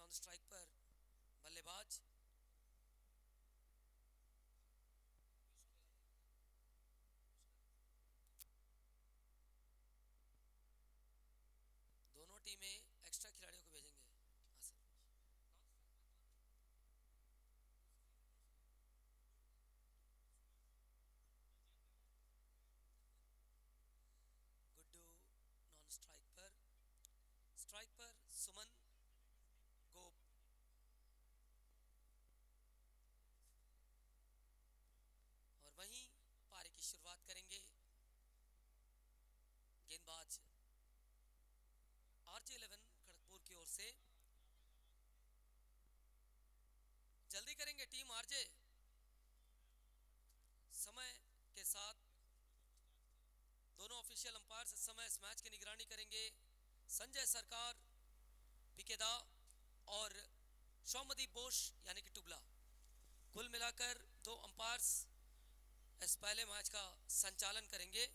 Non strike पर बल्लेबाज। दोनों टीमें एक्स्ट्रा खिलाड़ियों को भेजेंगे। हाँ सर। गुड्डू नॉन स्ट्राइक पर। स्ट्राइक पर सुमन गोप। और वहीं पारी की शुरुआत करेंगे गेंदबाज RJ11 खड़गपुर की ओर से। जल्दी करेंगे टीम RJ। समय के साथ दोनों ऑफिशियल अंपायर्स इस समय इस मैच की निगरानी करेंगे। संजय सरकार, पिकेदा और सौमदीप बोस यानी कि टुबला। कुल मिलाकर दो अंपायर्स इस पहले मैच का संचालन करेंगे।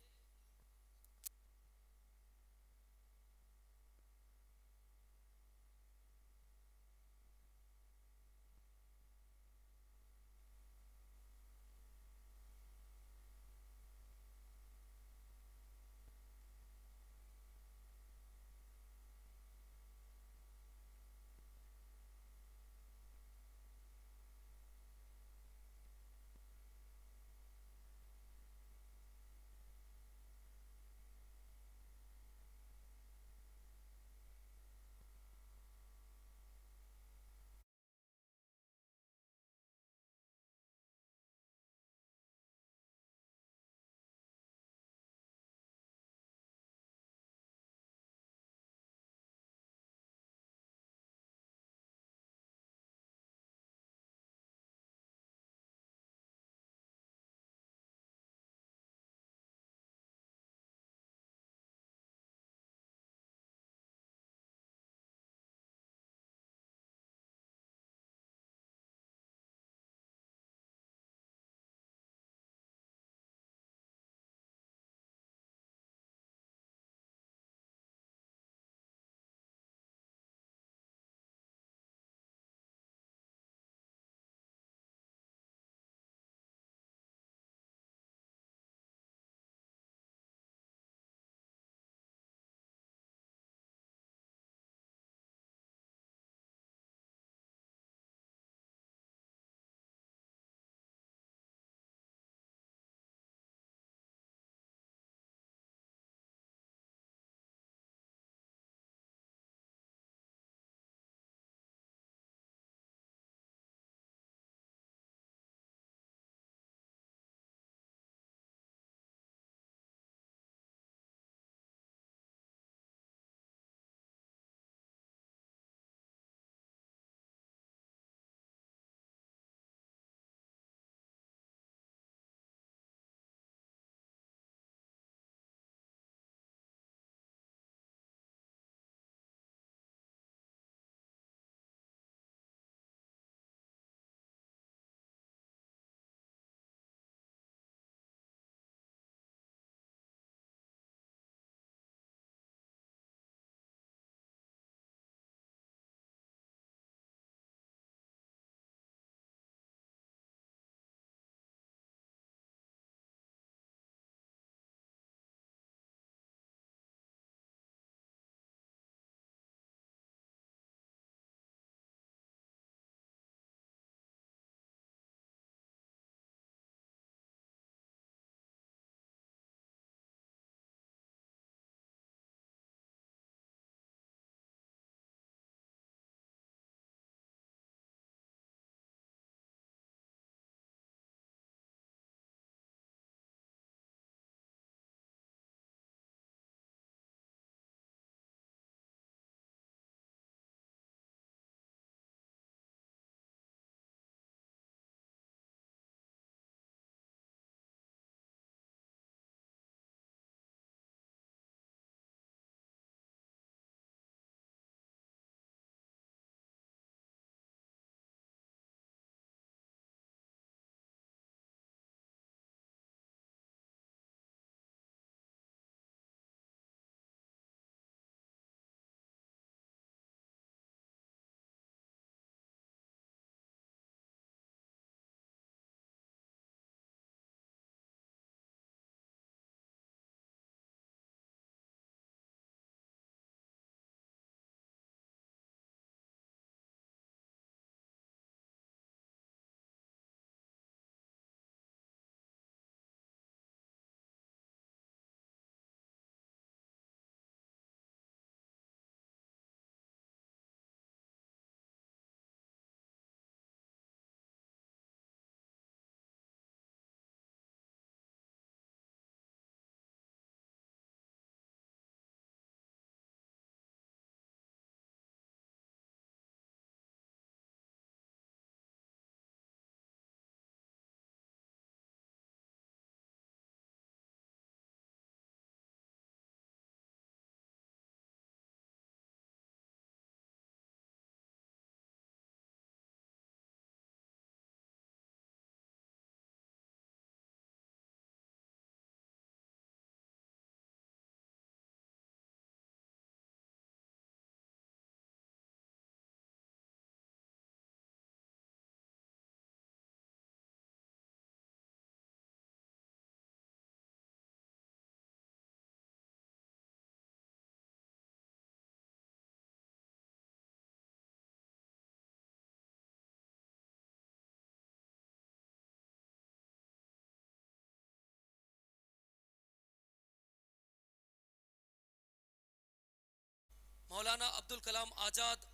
मौलाना अब्दुल कलाम आज़ाद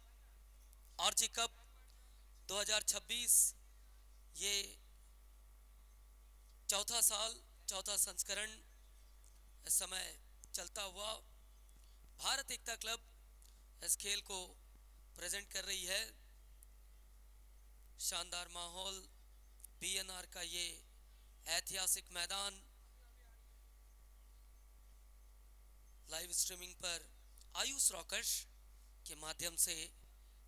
आरजी कप 2026, ये चौथा साल, चौथा संस्करण इस समय चलता हुआ। भारत एकता क्लब इस खेल को प्रेजेंट कर रही है। शानदार माहौल, बीएनआर का ये ऐतिहासिक मैदान लाइव स्ट्रीमिंग पर आयुष रॉकर्स के माध्यम से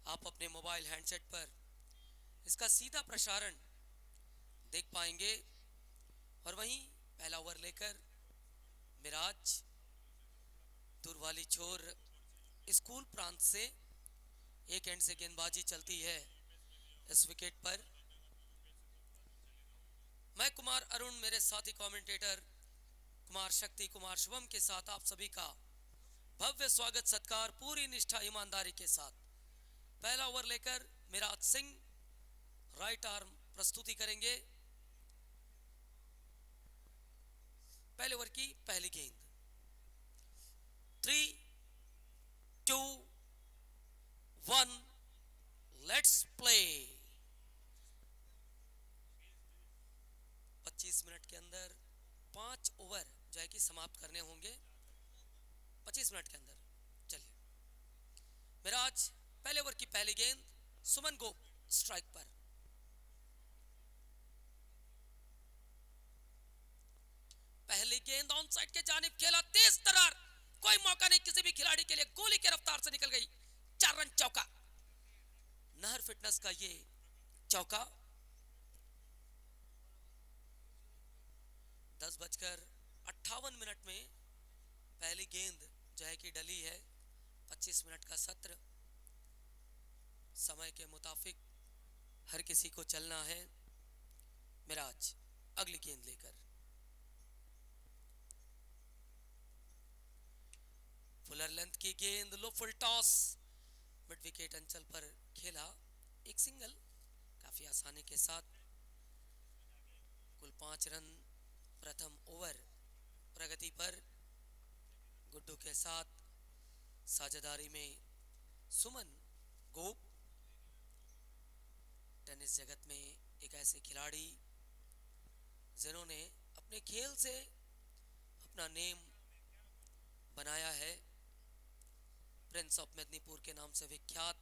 आप अपने मोबाइल हैंडसेट पर इसका सीधा प्रसारण देख पाएंगे। और वहीं पहला ओवर लेकर मिराज दूर वाली छोर स्कूल प्रांत से एक एंड से गेंदबाजी चलती है इस विकेट पर। मैं कुमार अरुण, मेरे साथी कमेंटेटर कुमार शक्ति, कुमार शुभम के साथ आप सभी का भव्य स्वागत सत्कार पूरी निष्ठा ईमानदारी के साथ। पहला ओवर लेकर मिराज सिंह राइट आर्म प्रस्तुति करेंगे। पहले ओवर की पहली गेंद। 3, 2, 1, लेट्स प्ले। 25 मिनट के अंदर 5 ओवर जो है कि समाप्त करने होंगे 25 मिनट के अंदर। चलिए, मिराज पहले ओवर की पहली गेंद, सुमन गोप स्ट्राइक पर। पहली गेंद ऑन साइड के जानिब खेला, तेज तरार, कोई मौका नहीं किसी भी खिलाड़ी के लिए, गोली के रफ्तार से निकल गई, 4 रन चौका। नहर फिटनेस का ये चौका। 10:58 में पहली गेंद जो है कि डली है। 25 मिनट का सत्र, समय के मुताबिक हर किसी को चलना है। मिराज अगली गेंद लेकर। फुलर लेंथ की गेंद, लो फुल टॉस, मिड विकेट अंचल पर खेला, एक सिंगल काफी आसानी के साथ। कुल 5 रन प्रथम ओवर प्रगति पर। गुड्डू के साथ साझेदारी में सुमन गोप, टेनिस जगत में एक ऐसे खिलाड़ी जिन्होंने अपने खेल से अपना नेम बनाया है। प्रिंस ऑफ मेदिनीपुर के नाम से विख्यात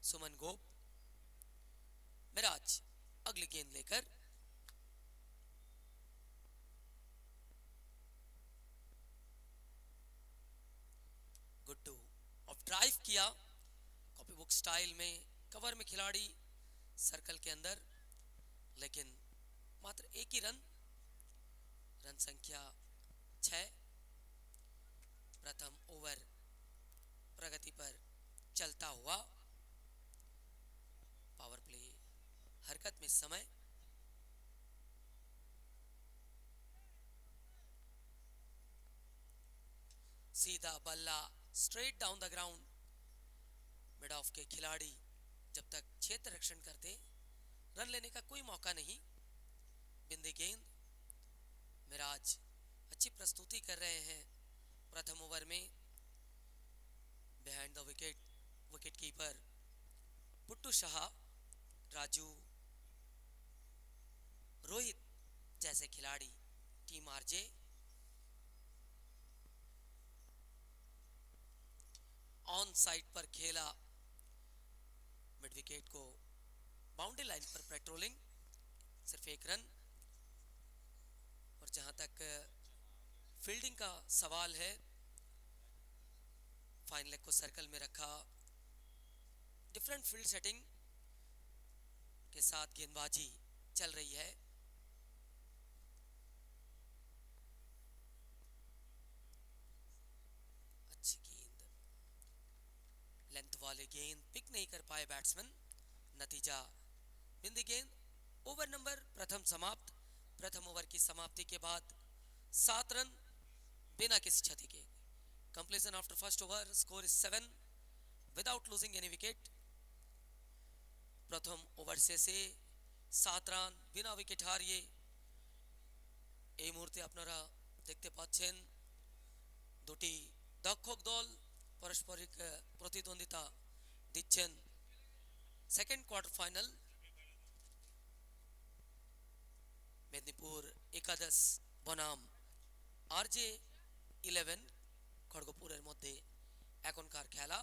सुमन गोप। मिराज अगली गेंद लेकर। गुड्डू ऑफ ड्राइव किया, कॉपी बुक स्टाइल में, कवर में खिलाड़ी सर्कल के अंदर, लेकिन मात्र एक ही रन। रन संख्या 6। प्रथम ओवर प्रगति पर चलता हुआ। पावर प्ले हरकत में समय। सीधा बल्ला straight down the ground. Mid of के खिलाड़ी जब तक क्षेत्र रक्षण करते, रन लेने का कोई मौका नहीं। बिंदी गेंद। मिराज अच्छी प्रस्तुति कर रहे हैं प्रथम ओवर में। Behind the wicket wicket keeper puttu Shah, Raju, Rohit जैसे खिलाड़ी टीम आरजे। ऑन साइड पर खेला, मिड विकेट को बाउंड्री लाइन पर पेट्रोलिंग, सिर्फ एक रन। और जहां तक फील्डिंग का सवाल है, फाइन लेग को सर्कल में रखा, डिफरेंट फील्ड सेटिंग के साथ गेंदबाजी चल रही है। अच्छी गेंद, लेंथ वाले गेंद पिक नहीं कर पाए बैट्समैन। नतीजा बिंदी गेंद। ओवर नंबर प्रथम समाप्त। प्रथम ओवर की समाप्ति के बाद 7 रन बिना किसी क्षति के। Completion after first over, score is 7 without losing any wicket. प्रथम ओवर से 7 রান বিনা উইকেট হারিয়ে এই মুহূর্তে আপনারা দেখতে পাচ্ছেন দুটি দক্ষক দল পারস্পরিক প্রতিদ্বন্দ্বিতা দিচ্ছেন সেকেন্ড কোয়ার্টার ফাইনাল মেদিনীপুর একাদশ বনাম আরজে 11 খড়গপুরের মধ্যে এখনকার খেলা।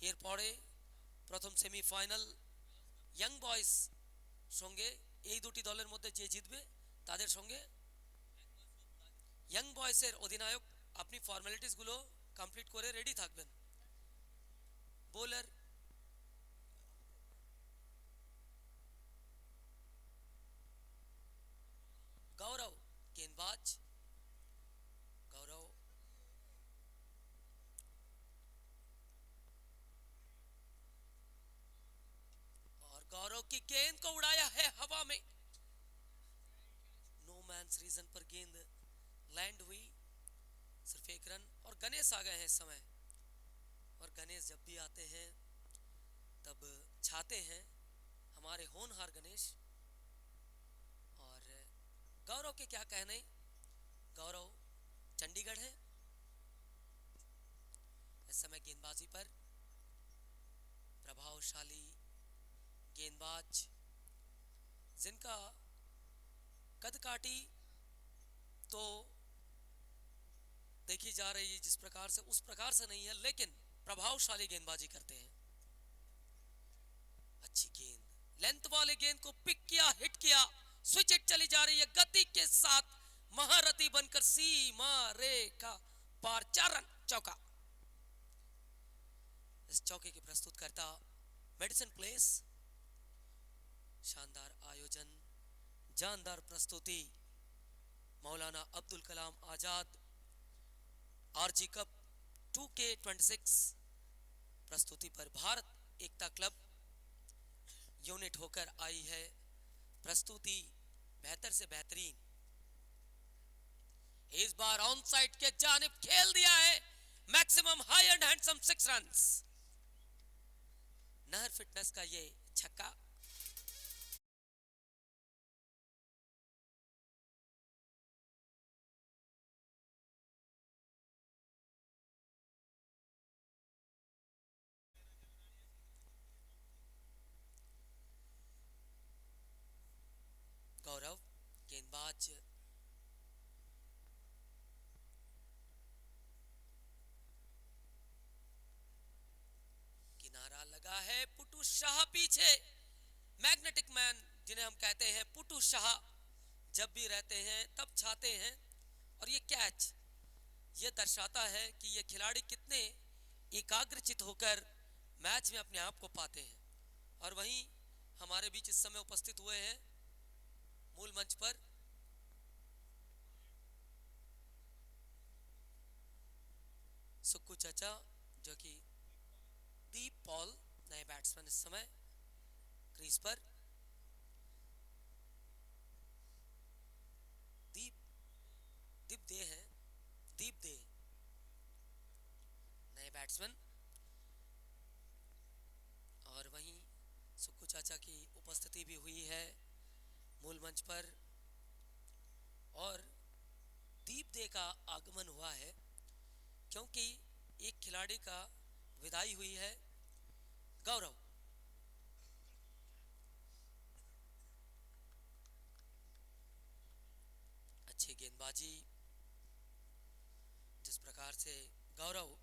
এরপরে প্রথম সেমিফাইনাল ইয়াং বয়েজ সঙ্গে, এই দুটি দলের মধ্যে যে জিতবে তাদের সঙ্গে। ইয়াং বয়েজের অধিনায়ক আপনি ফর্মালিটিসগুলো কমপ্লিট করে রেডি থাকবেন। বোলার गौरव, गेंदबाज गौरव, और गौरव की गेंद को उड़ाया है हवा में, नो मैन्स रीजन पर गेंद लैंड हुई, सिर्फ एक रन। और गणेश आ गए हैं इस समय, और गणेश जब भी आते हैं तब छाते हैं हमारे होनहार गणेश। और गौरव के क्या कहने, गौरव चंडीगढ़ है इस समय गेंदबाजी पर, प्रभावशाली गेंदबाज जिनका कदकाठी तो देखी जा रही है जिस प्रकार से, उस प्रकार से नहीं है, लेकिन प्रभावशाली गेंदबाजी करते हैं। अच्छी गेंद, लेंथ वाले गेंद को पिक किया, हिट किया, स्विच हिट चली जा रही है गति के साथ, महारथी बनकर सीमा रेखा पार, 4 रन, चौका। इस चौके की प्रस्तुत करता मेडिसिन प्लेस, शानदार आयोजन, जानदार प्रस्तुति, मौलाना Abdul Kalam Azad RG cup 2K26 प्रस्तुति पर भारत एकता क्लब यूनिट होकर आई है। प्रस्तुति बेहतर से बेहतरीन, इस बार ऑन साइड के जानिब खेल दिया है, maximum high and handsome 6 runs. नहर फिटनेस का ये छक्का, गौरव गेंदबाज किनारा लगा है, पुटू शाह पीछे, मैग्नेटिक मैन जिन्हें हम कहते हैं, पुटू शाह जब भी रहते हैं तब छाते हैं। और ये कैच ये दर्शाता है कि ये खिलाड़ी कितने एकाग्रचित होकर मैच में अपने आप को पाते हैं। और वहीं हमारे बीच इस समय उपस्थित हुए हैं मूल मंच पर सुक्कू चाचा, जो कि दीप पॉल नए बैट्समैन इस समय क्रीज पर, दीप दीप दे हैं, दीप दे नए बैट्समैन। और वहीं सुक्कू चाचा की उपस्थिति भी हुई है मूल मंच पर, और दीप दे का आगमन हुआ है क्योंकि एक खिलाड़ी का विदाई हुई है। गौरव, अच्छी गेंदबाजी, जिस प्रकार से गौरव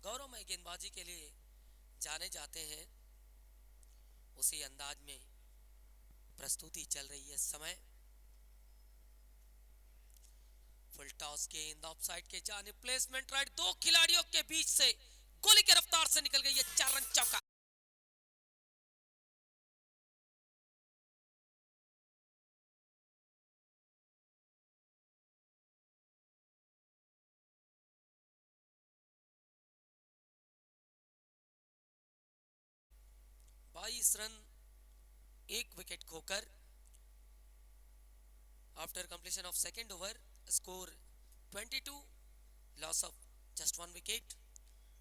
गौरवमय गेंदबाजी के लिए जाने जाते हैं, उसी अंदाज में प्रस्तुति चल रही है इस समय। फुल टॉस गेंद ऑफ साइड के जाने, प्लेसमेंट राइट, दो खिलाड़ियों के बीच से गोली की रफ्तार से निकल गई है, 4 रन, चौका। बाईस रन, 1 विकेट खोकर, after completion of second over, score 22, loss of just 1 wicket.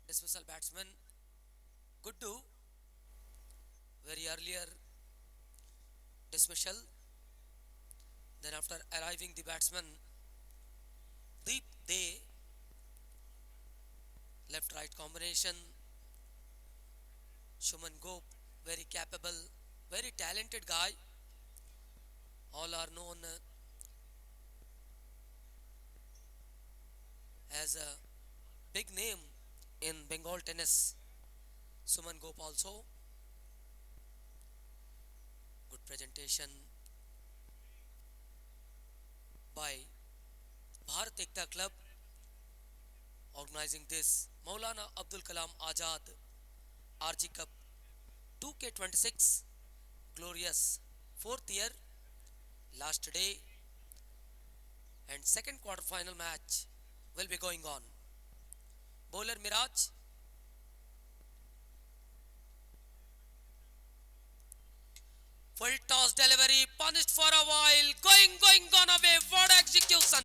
Dismissal batsman Guddu, very earlier dismissal. Then after arriving the batsman Deep De, Left right combination. Shuman Gop, very capable, very talented guy. All are known as a big name in Bengal tennis. Suman Gop also. Good presentation by Bharat Ekta Club organizing this Maulana Abdul Kalam Azad RG Cup 2K26 glorious fourth year, last day, and second quarter final match will be going on. Bowler Miraj, full toss delivery, punished for a while, gone away, what execution.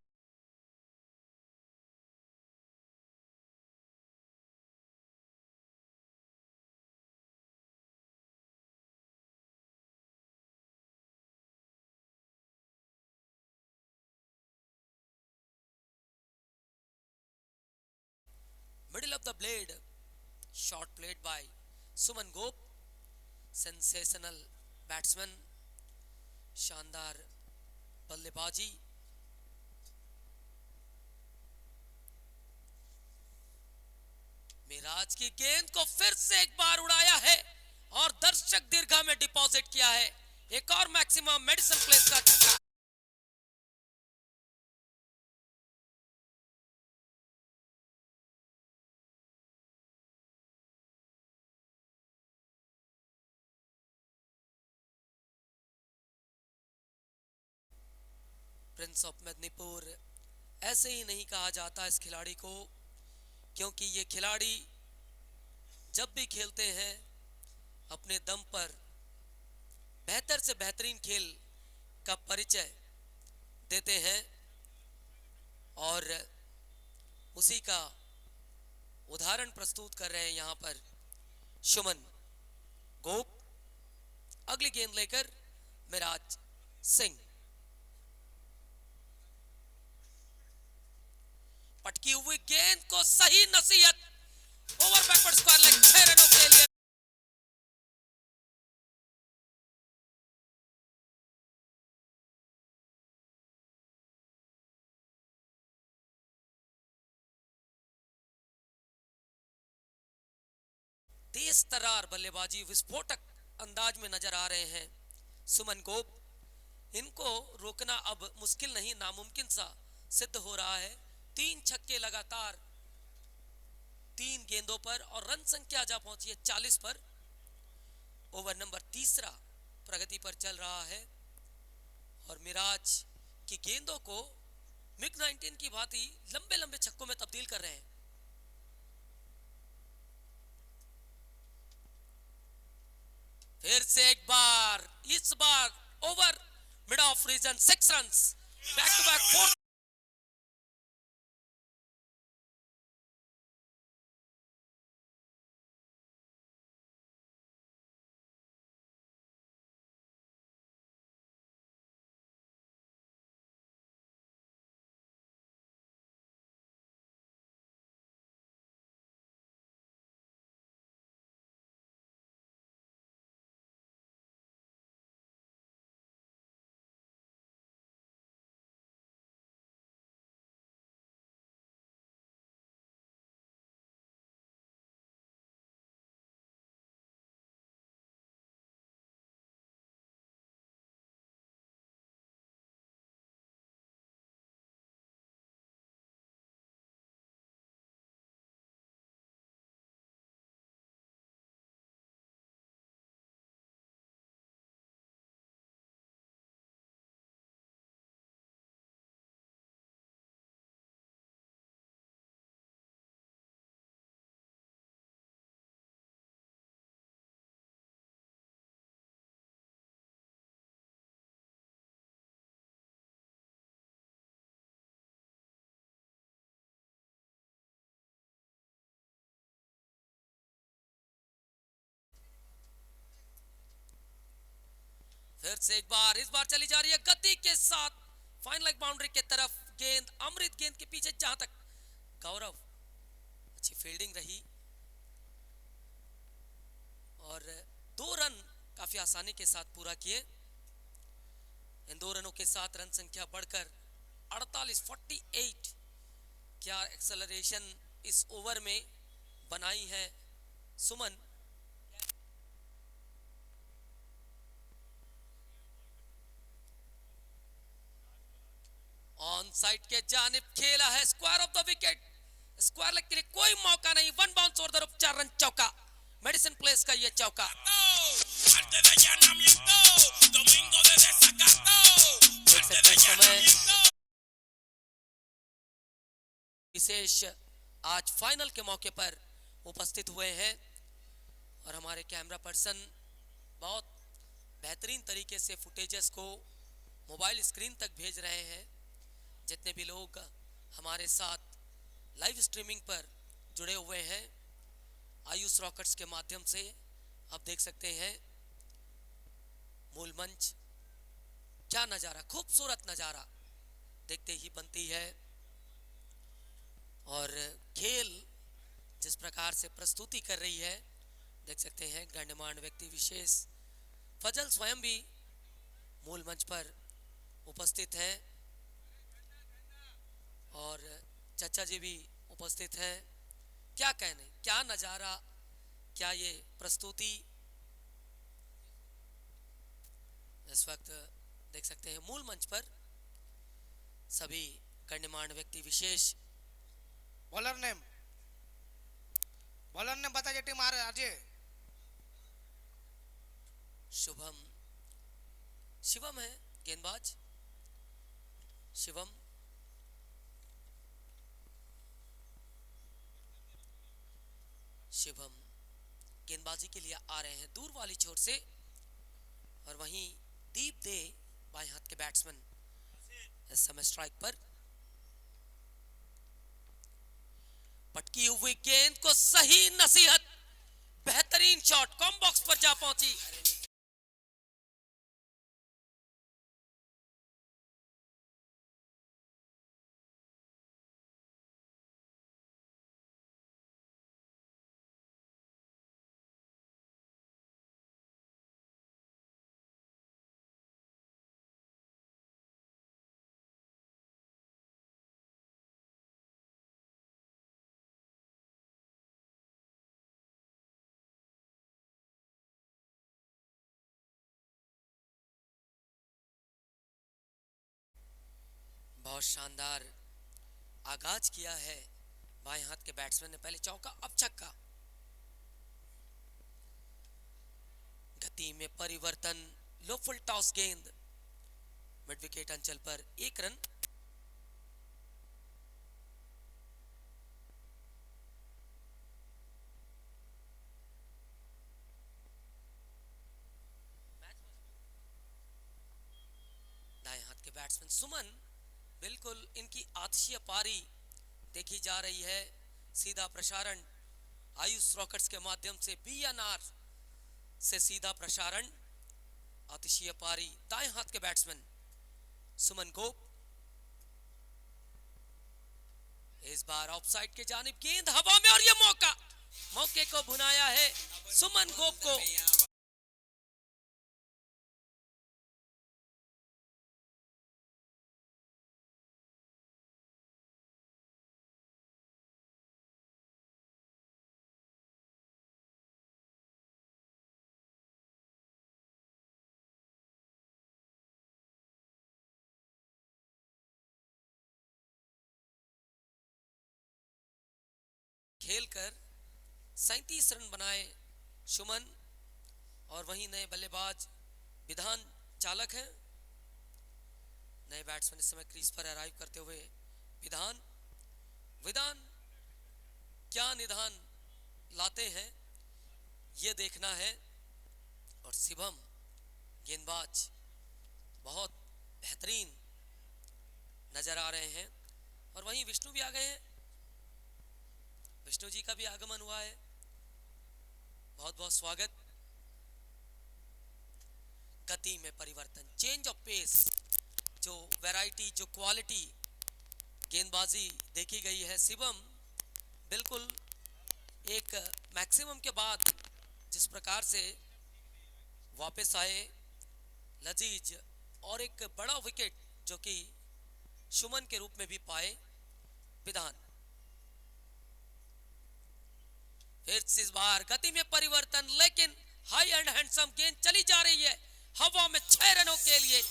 Middle of the blade, shot played by Suman Gop, sensational batsman, शानदार बल्लेबाजी. मिराज की गेंद को फिर से एक बार उड़ाया है और दर्शक दीर्घा में डिपॉजिट किया है. एक और मैक्सिमम मेडिसिन प्लेस का छक्का. प्रिंस ऑफ मेदिनीपुर ऐसे ही नहीं कहा जाता इस खिलाड़ी को, क्योंकि ये खिलाड़ी जब भी खेलते हैं अपने दम पर बेहतर से बेहतरीन खेल का परिचय देते हैं और उसी का उदाहरण प्रस्तुत कर रहे हैं यहां पर सुमन गोप. अगली गेंद लेकर मिराज सिंह. पटकी हुई गेंद को सही नसीहत, ओवर बैकवर्ड स्क्वायर लेग 6 रनों के लिए. तेज तरार बल्लेबाजी, विस्फोटक अंदाज में नजर आ रहे हैं सुमन गोप. इनको रोकना अब मुश्किल नहीं, नामुमकिन सा सिद्ध हो रहा है. 3 छक्के लगातार 3 गेंदों पर और रन संख्या जा पहुंची है 40 पर. ओवर नंबर तीसरा प्रगति पर चल रहा है और मिराज की गेंदों को मिग 19 की भांति लंबे लंबे छक्कों में तब्दील कर रहे हैं. फिर से एक बार, इस बार over mid off region 6 runs, back to back 4. फिर से एक बार, इस बार चली जा रही है गति के साथ फाइन लेग बाउंड्री की तरफ. गेंद अमृत गेंद के पीछे, जहां तक गौरव अच्छी फील्डिंग रही और 2 रन काफी आसानी के साथ पूरा किए। इन 2 रनों के साथ रन संख्या बढ़कर 48 क्या एक्सेलरेशन इस ओवर में बनाई है सुमन। ऑन साइड के जानिब खेला है, square of the wicket, square leg के लिए कोई मौका नहीं, 1 बाउंस और 4 रन चौका, मेडिसिन प्लेस का ये चौका। देख सकते हैं समय विशेष आज फाइनल के मौके पर उपस्थित हुए हैं और हमारे कैमरा पर्सन बहुत बेहतरीन तरीके से फुटेजेस को मोबाइल स्क्रीन तक भेज रहे हैं। जितने भी लोग हमारे साथ लाइव स्ट्रीमिंग पर जुड़े हुए हैं आयुष रॉकेट्स के माध्यम से, आप देख सकते हैं मूल मंच, क्या नज़ारा, खूबसूरत नज़ारा देखते ही बनती है। और खेल जिस प्रकार से प्रस्तुति कर रही है, देख सकते हैं गण्यमान्य व्यक्ति विशेष फजल स्वयं भी मूल मंच पर उपस्थित हैं और चाचा जी भी उपस्थित हैं। क्या कहने, क्या नज़ारा, क्या ये प्रस्तुति इस वक्त देख सकते हैं मूल मंच पर सभी गण्यमान्य व्यक्ति विशेष। बॉलर ने बता जे टीम आ रहे आज शिवम है गेंदबाज, शिवम गेंदबाजी के लिए आ रहे हैं दूर वाली छोर से और वहीं दीप दे बाएं हाथ के बैट्समैन इस समय स्ट्राइक पर। पटकी हुई गेंद को सही नसीहत, बेहतरीन शॉट, कॉम बॉक्स पर जा पहुंची। बहुत शानदार आगाज किया है बाएं हाथ के बैट्समैन ने, पहले चौका अब छक्का। गति में परिवर्तन, लो फुल टॉस गेंद मिड विकेट अंचल पर 1 रन। दाएं हाथ के बैट्समैन सुमन, बिल्कुल इनकी आतिशीय पारी देखी जा रही है। सीधा प्रसारण आयुष रॉकेट्स के माध्यम से बीएनआर से सीधा प्रसारण, आतिशीय पारी दाएं हाथ के बैट्समैन सुमन गोप। इस बार ऑफसाइड के जानिब गेंद हवा में और ये मौके को भुनाया है सुमन गोप को। खेलकर 37 रन बनाए सुमन और वहीं नए बल्लेबाज विधान चालक हैं। नए बैट्समैन इस समय क्रीज पर अराइव करते हुए विधान क्या निधान लाते हैं ये देखना है। और शिवम गेंदबाज बहुत बेहतरीन नजर आ रहे हैं और वहीं विष्णु भी आ गए हैं, विष्णु जी का भी आगमन हुआ है, बहुत बहुत स्वागत। गति में परिवर्तन, चेंज ऑफ पेस, जो वैरायटी, जो क्वालिटी गेंदबाजी देखी गई है शिवम, बिल्कुल एक मैक्सिमम के बाद जिस प्रकार से वापस आए लजीज और एक बड़ा विकेट जो कि सुमन के रूप में भी पाए विधान, फिर इस बार गति में परिवर्तन, लेकिन हाई एंड हैंडसम गेंद चली जा रही है हवा में 6 रनों के लिए।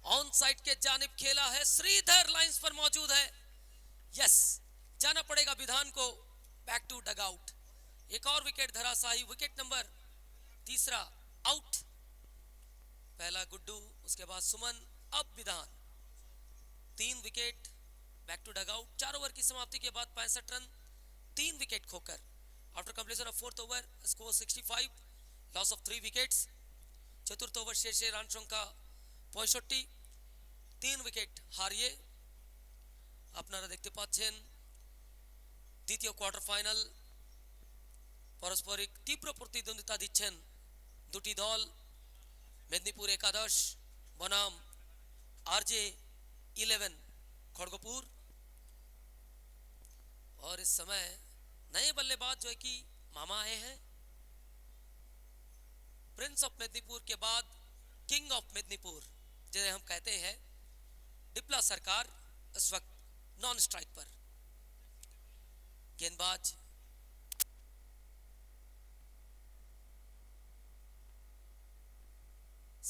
ऑन साइड के जानिब खेला है, श्रीधर लाइंस पर मौजूद है। यस, जाना पड़ेगा विधान को बैक टू डगआउट। एक और विकेट धराशायी, विकेट नंबर तीसरा आउट। पहला गुड्डू, उसके बाद सुमन, अब Vidhan. 3 wicket, back to dugout. 4 over की समाप्ति के बाद 65 रन, 3 विकेट खोकर। After completion of 4th over score 65, loss of 3 wickets. चतुर्थ ओवर शेषे রান সংখ্যা 65, 3 উইকেট হারিয়ে আপনারা দেখতে পাচ্ছেন দ্বিতীয় কোয়ার্টার ফাইনাল। পারস্পরিক তীব্র প্রতিদ্বন্দ্বিতা দিচ্ছেন দুটি দল, মেদিনীপুর একাদশ বনাম आरजे 11 खड़गपुर। और इस समय नए बल्लेबाज जो है कि मामा आए हैं, प्रिंस ऑफ मेदिनीपुर के बाद किंग ऑफ मेदिनीपुर जिन्हें हम कहते हैं, डिप्ला सरकार इस वक्त नॉन स्ट्राइक पर। गेंदबाज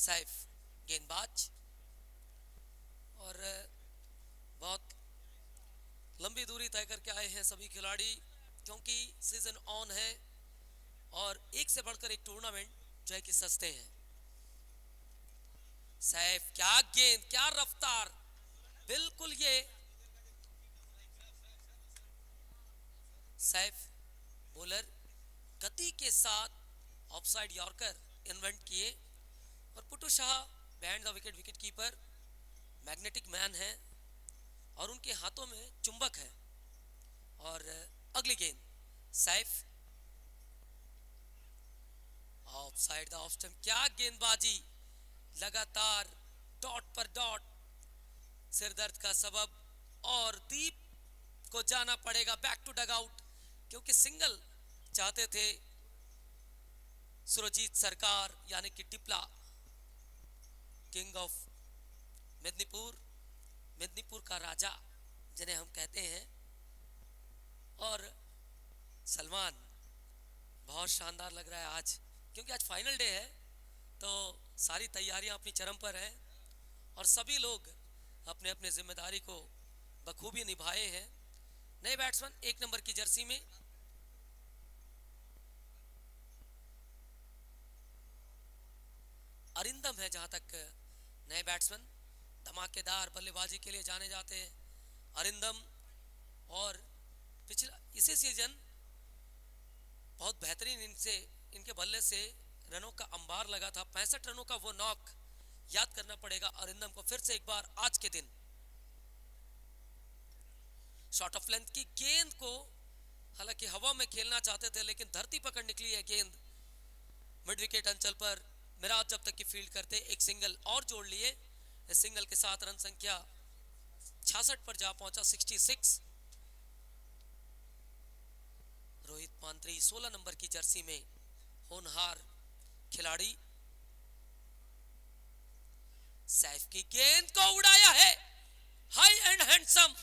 सैफ गेंदबाज, और बहुत लंबी दूरी तय करके आए हैं सभी खिलाड़ी, क्योंकि सीजन ऑन है और एक से बढ़कर एक टूर्नामेंट जो है कि सस्ते हैं। सैफ, क्या गेंद, क्या रफ्तार, बिल्कुल ये सैफ बॉलर गति के साथ ऑफसाइड यॉर्कर इन्वेंट किए, और Putu Shah band the wicket, wicket keeper magnetic man है और उनके हाथों में चुंबक है। और अगली गेंद Saif of side the off stump, क्या गेंदबाजी, लगातार डॉट पर डॉट, सिरदर्द का सबब। और दीप को जाना पड़ेगा बैक टू डगआउट, क्योंकि सिंगल चाहते थे सुरजीत सरकार, यानी कि डिप्ला किंग ऑफ मेदिनीपुर, मेदिनीपुर का राजा जिन्हें हम कहते हैं। और सलमान बहुत शानदार लग रहा है आज, क्योंकि आज फाइनल डे है, तो सारी तैयारियां अपनी चरम पर हैं और सभी लोग अपने अपने जिम्मेदारी को बखूबी निभाए हैं। नए बैट्समैन 1 नंबर की जर्सी में अरिंदम है, जहां तक नए बैट्समैन धमाकेदार बल्लेबाजी के लिए जाने जाते हैं अरिंदम। और पिछला इसी सीजन बहुत बेहतरीन इनके बल्ले से रनों का अंबार लगा था, 65 रनों का वो नॉक याद करना पड़ेगा अरिंदम को फिर से एक बार आज के दिन। शॉर्ट ऑफ लेंथ की गेंद को हालांकि हवा में खेलना चाहते थे, लेकिन धरती पकड़ निकली है गेंद मिड विकेट अंचल पर। मिराज जब तक की फील्ड करते एक सिंगल और जोड़ लिए, इस सिंगल के साथ रन संख्या 66 पर जा पहुंचा, 66। रोहित पांत्री 16 नंबर की जर्सी में होनहार खिलाड़ी। सैफ की गेंद को उड़ाया है, हाई एंड हैंडसम।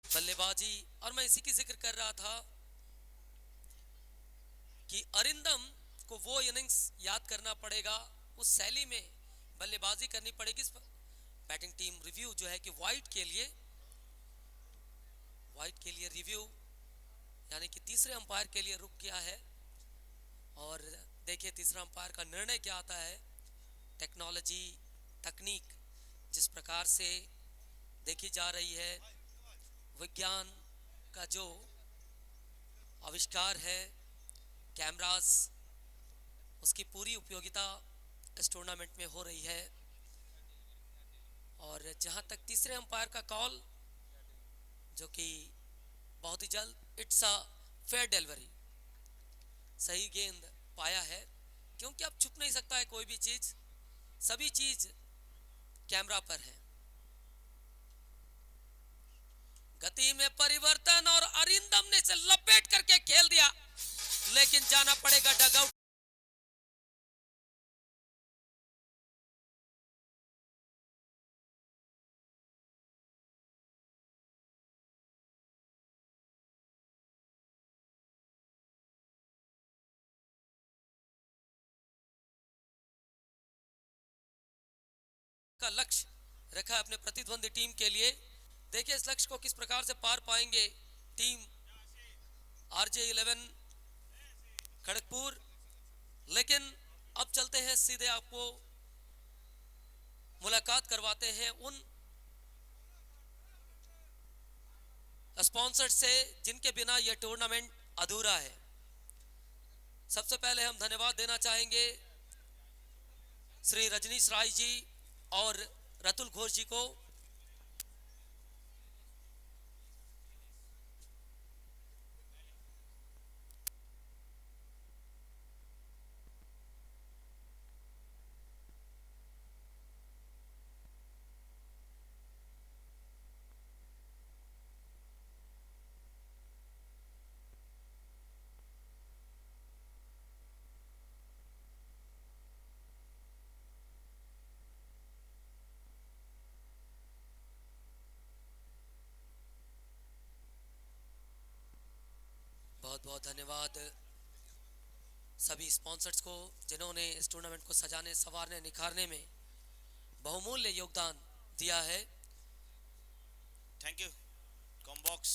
बल्लेबाजी, और मैं इसी की जिक्र कर रहा था कि अरिंदम को वो इनिंग्स याद करना पड़ेगा, उस शैली में बल्लेबाजी करनी पड़ेगी। बैटिंग टीम रिव्यू जो है कि वाइट के लिए रिव्यू यानी कि तीसरे अंपायर के लिए रुक किया है। और देखिए तीसरा अंपायर का निर्णय क्या आता है। टेक्नोलॉजी, तकनीक जिस प्रकार से देखी जा रही है, विज्ञान का जो आविष्कार है, कैमरास, उसकी पूरी उपयोगिता इस टूर्नामेंट में हो रही है। और जहां तक तीसरे अंपायर का कॉल, जो कि बहुत ही जल्द, इट्स अ फेयर डिलीवरी, सही गेंद पाया है, क्योंकि अब छुप नहीं सकता है कोई भी चीज, सभी चीज कैमरा पर है। गति में परिवर्तन और अरिंदम ने इसे लपेट करके खेल दिया, लेकिन जाना पड़ेगा डगआउट। का लक्ष्य रखा है अपने प्रतिद्वंदी टीम के लिए। देखिए इस लक्ष्य को किस प्रकार से पार पाएंगे टीम RJ11 खड़गपुर। लेकिन अब चलते हैं सीधे, आपको मुलाकात करवाते हैं उन स्पॉन्सर से जिनके बिना यह टूर्नामेंट अधूरा है। सबसे पहले हम धन्यवाद देना चाहेंगे श्री रजनीश राय जी और रतुल घोष जी को। बहुत बहुत धन्यवाद सभी स्पॉन्सर्स को, जिन्होंने इस टूर्नामेंट को सजाने, संवारने, निखारने में बहुमूल्य योगदान दिया है। Thank you combox.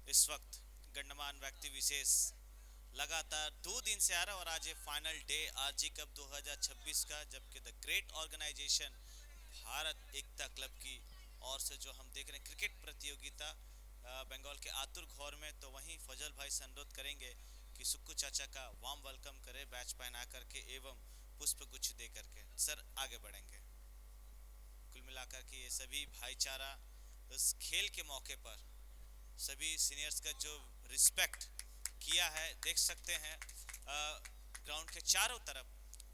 इस वक्त गण्यमान व्यक्ति विशेष लगातार 2 दिन से आ रहा है और आज ये फाइनल डे RG कप 2026 का, जबकि the great organisation Bharat Ekta club की ओर से जो हम देख रहे हैं क्रिकेट प्रतियोगिता बंगाल के आतुर घौर में, तो वहीं फजल भाई से अनुरोध करेंगे कि सुक्कू चाचा का वार्म वेलकम करे बैच पहना करके एवं पुष्प गुच्छ दे करके। सर आगे बढ़ेंगे। कुल मिलाकर के ये सभी भाईचारा इस खेल के मौके पर सभी सीनियर्स का जो रिस्पेक्ट किया है, देख सकते हैं ग्राउंड के चारों तरफ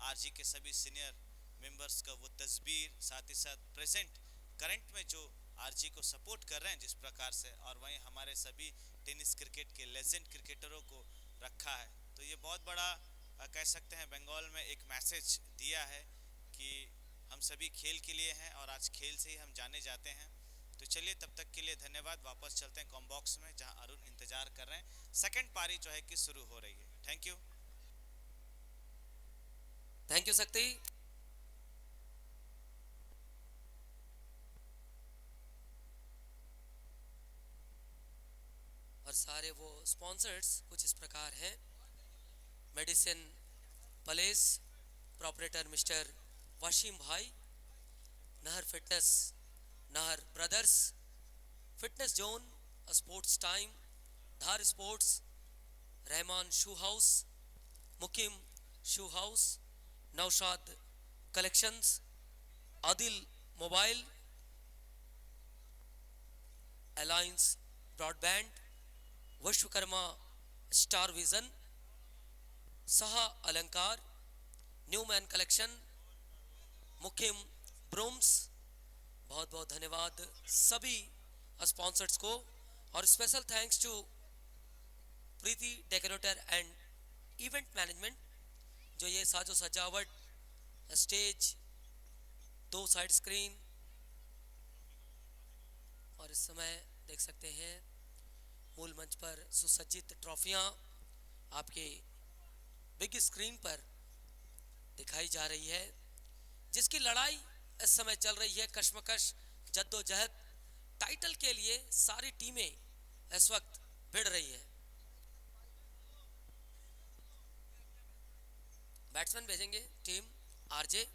RG के सभी सीनियर मेंबर्स का वो तस्वीर, साथ ही साथ प्रेजेंट करंट में जो RG को सपोर्ट कर रहे हैं जिस प्रकार से, और वहीं हमारे सभी टेनिस क्रिकेट के लेजेंड क्रिकेटरों को रखा है। तो ये बहुत बड़ा कह सकते हैं बंगाल में एक मैसेज दिया है कि हम सभी खेल के लिए हैं और आज खेल से ही हम जाने जाते हैं। तो चलिए तब तक के लिए धन्यवाद। वापस चलते हैं कॉम्बॉक्स में जहां अरुण इंतजार कर रहे हैं। सेकंड पारी जो है कि शुरू हो रही है। Thank you. थैंक यू शक्ति। और सारे वो स्पॉन्सर्स कुछ इस प्रकार हैं। Medicine place proprietor mister Wasim भाई, Nahar fitness, Nahar brothers, fitness zone, sports time, Dhar sports, Rahman shoe house, Mukim shoe house, Naushad collections, Adil mobile, alliance broadband, Vishwakarma star vision, Saha Alankar, Newman collection, Mukim brooms. बहुत बहुत धन्यवाद सभी स्पॉन्सर्स को, और special thanks to Preeti decorator and event management, जो ये साजो सजावट, स्टेज, 2 साइड स्क्रीन, और इस समय देख सकते हैं मूल मंच पर सुसज्जित ट्रॉफियां आपके बिग स्क्रीन पर दिखाई जा रही है, जिसकी लड़ाई इस समय चल रही है, कश्मकश, जद्दोजहद, टाइटल के लिए सारी टीमें इस वक्त भिड़ रही है। बैट्समैन भेजेंगे टीम आरजे।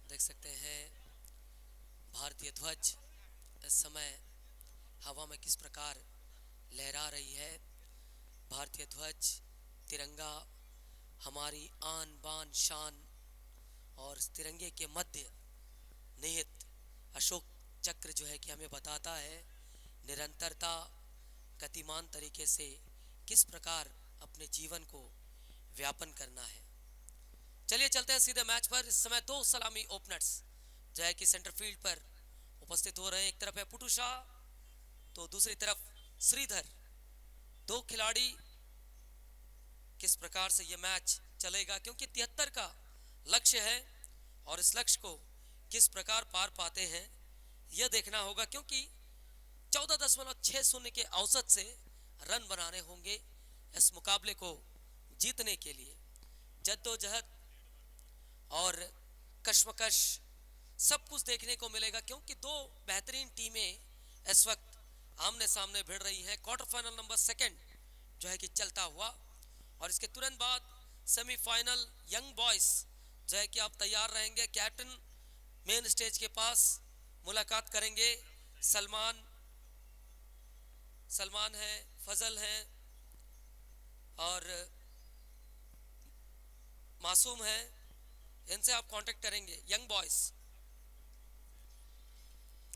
देख सकते हैं भारतीय ध्वज इस समय हवा में किस प्रकार लहरा रही है। भारतीय ध्वज तिरंगा हमारी आन बान शान, और इस तिरंगे के मध्य निहित अशोक चक्र जो है कि हमें बताता है निरंतरता, गतिमान तरीके से किस प्रकार अपने जीवन को व्यापन करना है। चलिए चलते हैं सीधे मैच पर। इस समय दो सलामी ओपनर्स जो है कि सेंटर फील्ड पर उपस्थित हो रहे हैं। एक तरफ है पुटू शाह तो दूसरी तरफ श्रीधर। दो खिलाड़ी, किस प्रकार से यह मैच चलेगा, क्योंकि 73 का लक्ष्य है और इस लक्ष्य को किस प्रकार पार पाते हैं यह देखना होगा, क्योंकि 14.60 के औसत से रन बनाने होंगे इस मुकाबले को जीतने के लिए। जद्दोजहद और कश्मकश सब कुछ देखने को मिलेगा, क्योंकि दो बेहतरीन टीमें इस वक्त आमने सामने भिड़ रही हैं। क्वार्टर फाइनल नंबर 2 जो है कि चलता हुआ, और इसके तुरंत बाद सेमीफाइनल यंग बॉयज जो है कि आप तैयार रहेंगे। कैप्टन मेन स्टेज के पास मुलाकात करेंगे। सलमान है, फजल है और मासूम है, इनसे आप कांटेक्ट करेंगे यंग बॉयज।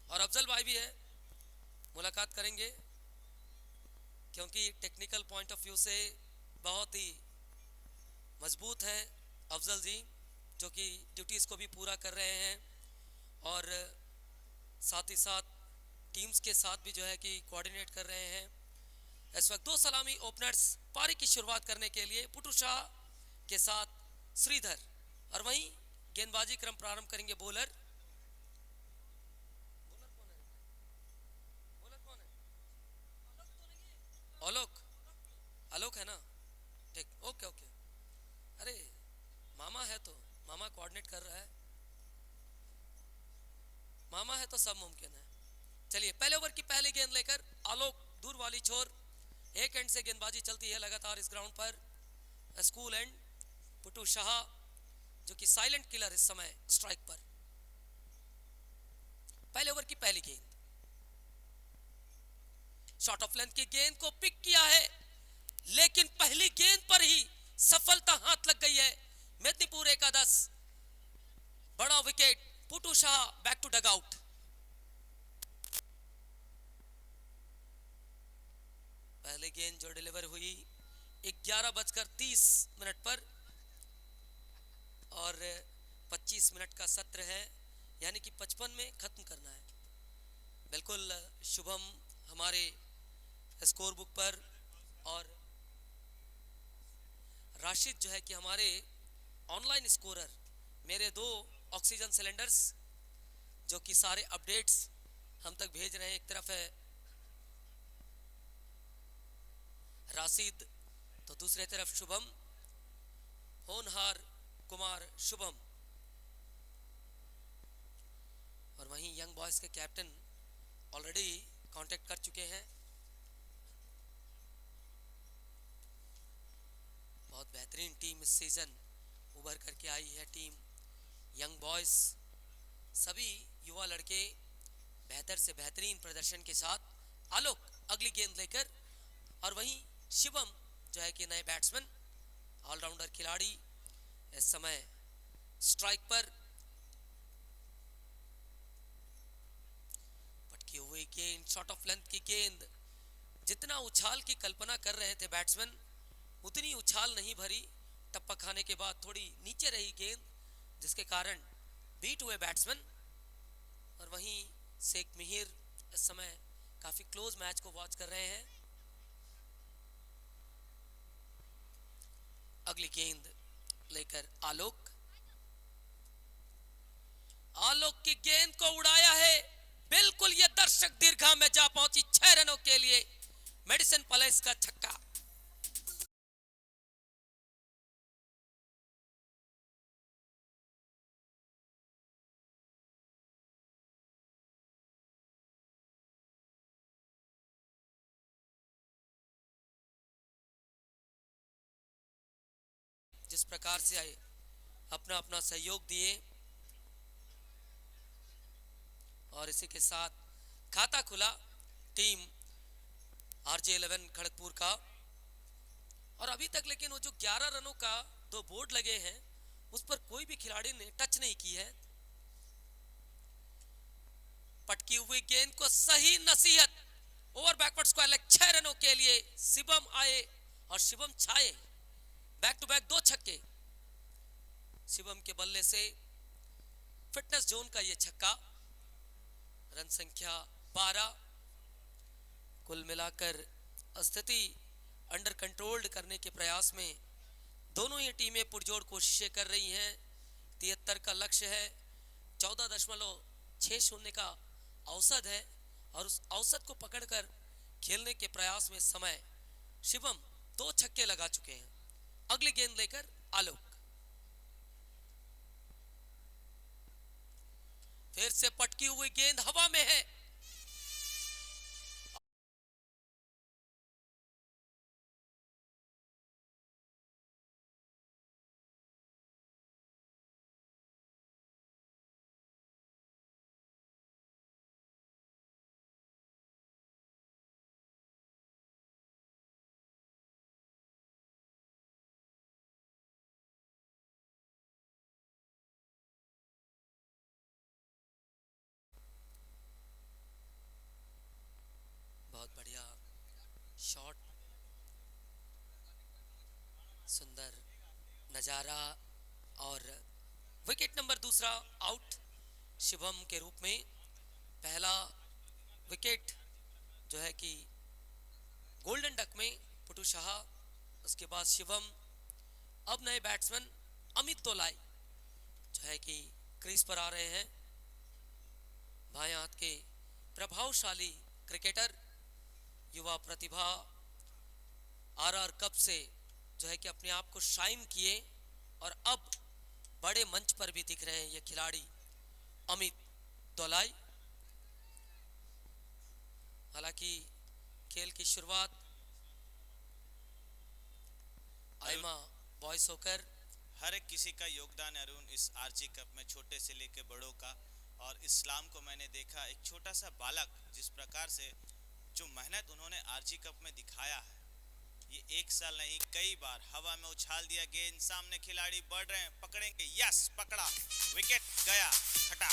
और अफजल भाई भी है, मुलाकात करेंगे, क्योंकि टेक्निकल पॉइंट ऑफ व्यू से बहुत ही मजबूत है अफजल जी, जो कि ड्यूटीज़ को भी पूरा कर रहे हैं और साथ ही साथ टीम्स के साथ भी जो है कि कोऑर्डिनेट कर रहे हैं। इस वक्त दो सलामी ओपनर्स पारी की शुरुआत करने के लिए पुटू शाह के साथ श्रीधर, और वहीं गेंदबाजी क्रम प्रारंभ करेंगे बॉलर कौन है? आलोक है ना? ठीक, ओके ओके। अरे मामा है तो मामा कोऑर्डिनेट कर रहा है, मामा है तो सब मुमकिन है। चलिए पहले ओवर की पहली गेंद लेकर आलोक दूर वाली छोर, एक एंड से गेंदबाजी चलती है लगातार इस ग्राउंड पर। स्कूल एंड पुटू शाह जो कि साइलेंट किलर इस समय स्ट्राइक पर। पहले ओवर की पहली गेंद, शॉट ऑफ लेंथ की गेंद को पिक किया है, लेकिन पहली गेंद पर ही सफलता हाथ लग गई है। मेदिनीपुर एकादश, बड़ा wicket, Putu Shah back to dugout. पहले गेंद जो डिलीवर हुई 11:30 पर, और 25 मिनट का सत्र है, यानी कि 55 में खत्म करना है। बिल्कुल शुभम हमारे स्कोर बुक पर, और राशिद जो है कि हमारे ऑनलाइन स्कोरर, मेरे दो ऑक्सीजन सिलेंडर्स जो कि सारे अपडेट्स हम तक भेज रहे हैं। एक तरफ है राशिद तो दूसरे तरफ शुभम, होनहार कुमार शुभम, और वहीं यंग बॉयज के कैप्टन ऑलरेडी कांटेक्ट कर चुके हैं। बहुत बेहतरीन टीम इस सीजन उभर करके आई है टीम यंग बॉयज। सभी युवा लड़के बेहतर से बेहतरीन प्रदर्शन के साथ। आलोक अगली गेंद लेकर, और वहीं शिवम जो है कि नए बैट्समैन, ऑलराउंडर खिलाड़ी, इस समय स्ट्राइक पर। पटकी हुई गेंद, शॉट ऑफ लेंथ की गेंद, जितना उछाल की कल्पना कर रहे थे बैट्समैन उतनी उछाल नहीं भरी। टप्पा खाने के बाद थोड़ी नीचे रही गेंद, जिसके कारण बीट हुए बैट्समैन। और वहीं शेख मिहिर इस समय काफी क्लोज मैच को वॉच कर रहे हैं। अगली गेंद लेकर आलोक, आलोक की गेंद को उड़ाया है, बिल्कुल ये दर्शक दीर्घा में जा पहुंची 6 रनों के लिए। मेडिसिन पैलेस का छक्का। जिस प्रकार से आए अपना अपना सहयोग दिए और इसी के साथ खाता खुला टीम RJ11 खड़गपुर का। और अभी तक लेकिन वो जो 11 रनों का 2 बोर्ड लगे हैं उस पर कोई भी खिलाड़ी ने टच नहीं की है। पटकी हुई गेंद को सही नसीहत, ओवर बैकवर्ड स्क्वायर लेग 6 रनों के लिए शिवम आए और शिवम छाए। बैक टू बैक 2 छक्के शिवम के बल्ले से। फिटनेस जोन का ये छक्का। रन संख्या 12। कुल मिलाकर स्थिति अंडर कंट्रोल्ड करने के प्रयास में दोनों ही टीमें पुरजोर कोशिशें कर रही हैं। 73 का लक्ष्य है, 14.60 का औसत है और उस औसत को पकड़कर खेलने के प्रयास में समय शिवम 2 छक्के लगा चुके हैं। अगली गेंद लेकर आलोक, फिर से पटकी हुई गेंद हवा में है। बहुत बढ़िया शॉट, सुंदर नजारा और विकेट नंबर दूसरा आउट शिवम के रूप में। पहला विकेट जो है कि गोल्डन डक में पुटू शाह, उसके बाद शिवम। अब नए बैट्समैन अमित तोलाई जो है कि क्रीज पर आ रहे हैं। बाएं हाथ के प्रभावशाली क्रिकेटर, युवा प्रतिभा, आरआर कप से जो है कि अपने आप को शाइन किए और अब बड़े मंच पर भी दिख रहे हैं ये खिलाड़ी अमित तोलाई। हालांकि खेल की शुरुआत आयमा बॉयज होकर। हर एक किसी का योगदान है अरुण इस RG कप में, छोटे से लेके बड़ों का। और इस्लाम को मैंने देखा, एक छोटा सा बालक, जिस प्रकार से जो मेहनत उन्होंने RG कप में दिखाया है, ये एक साल नहीं कई बार हवा में उछाल दिया गेंद, सामने खिलाड़ी बढ़ रहे हैं, पकड़ेंगे, यस पकड़ा, विकेट गया, खटा।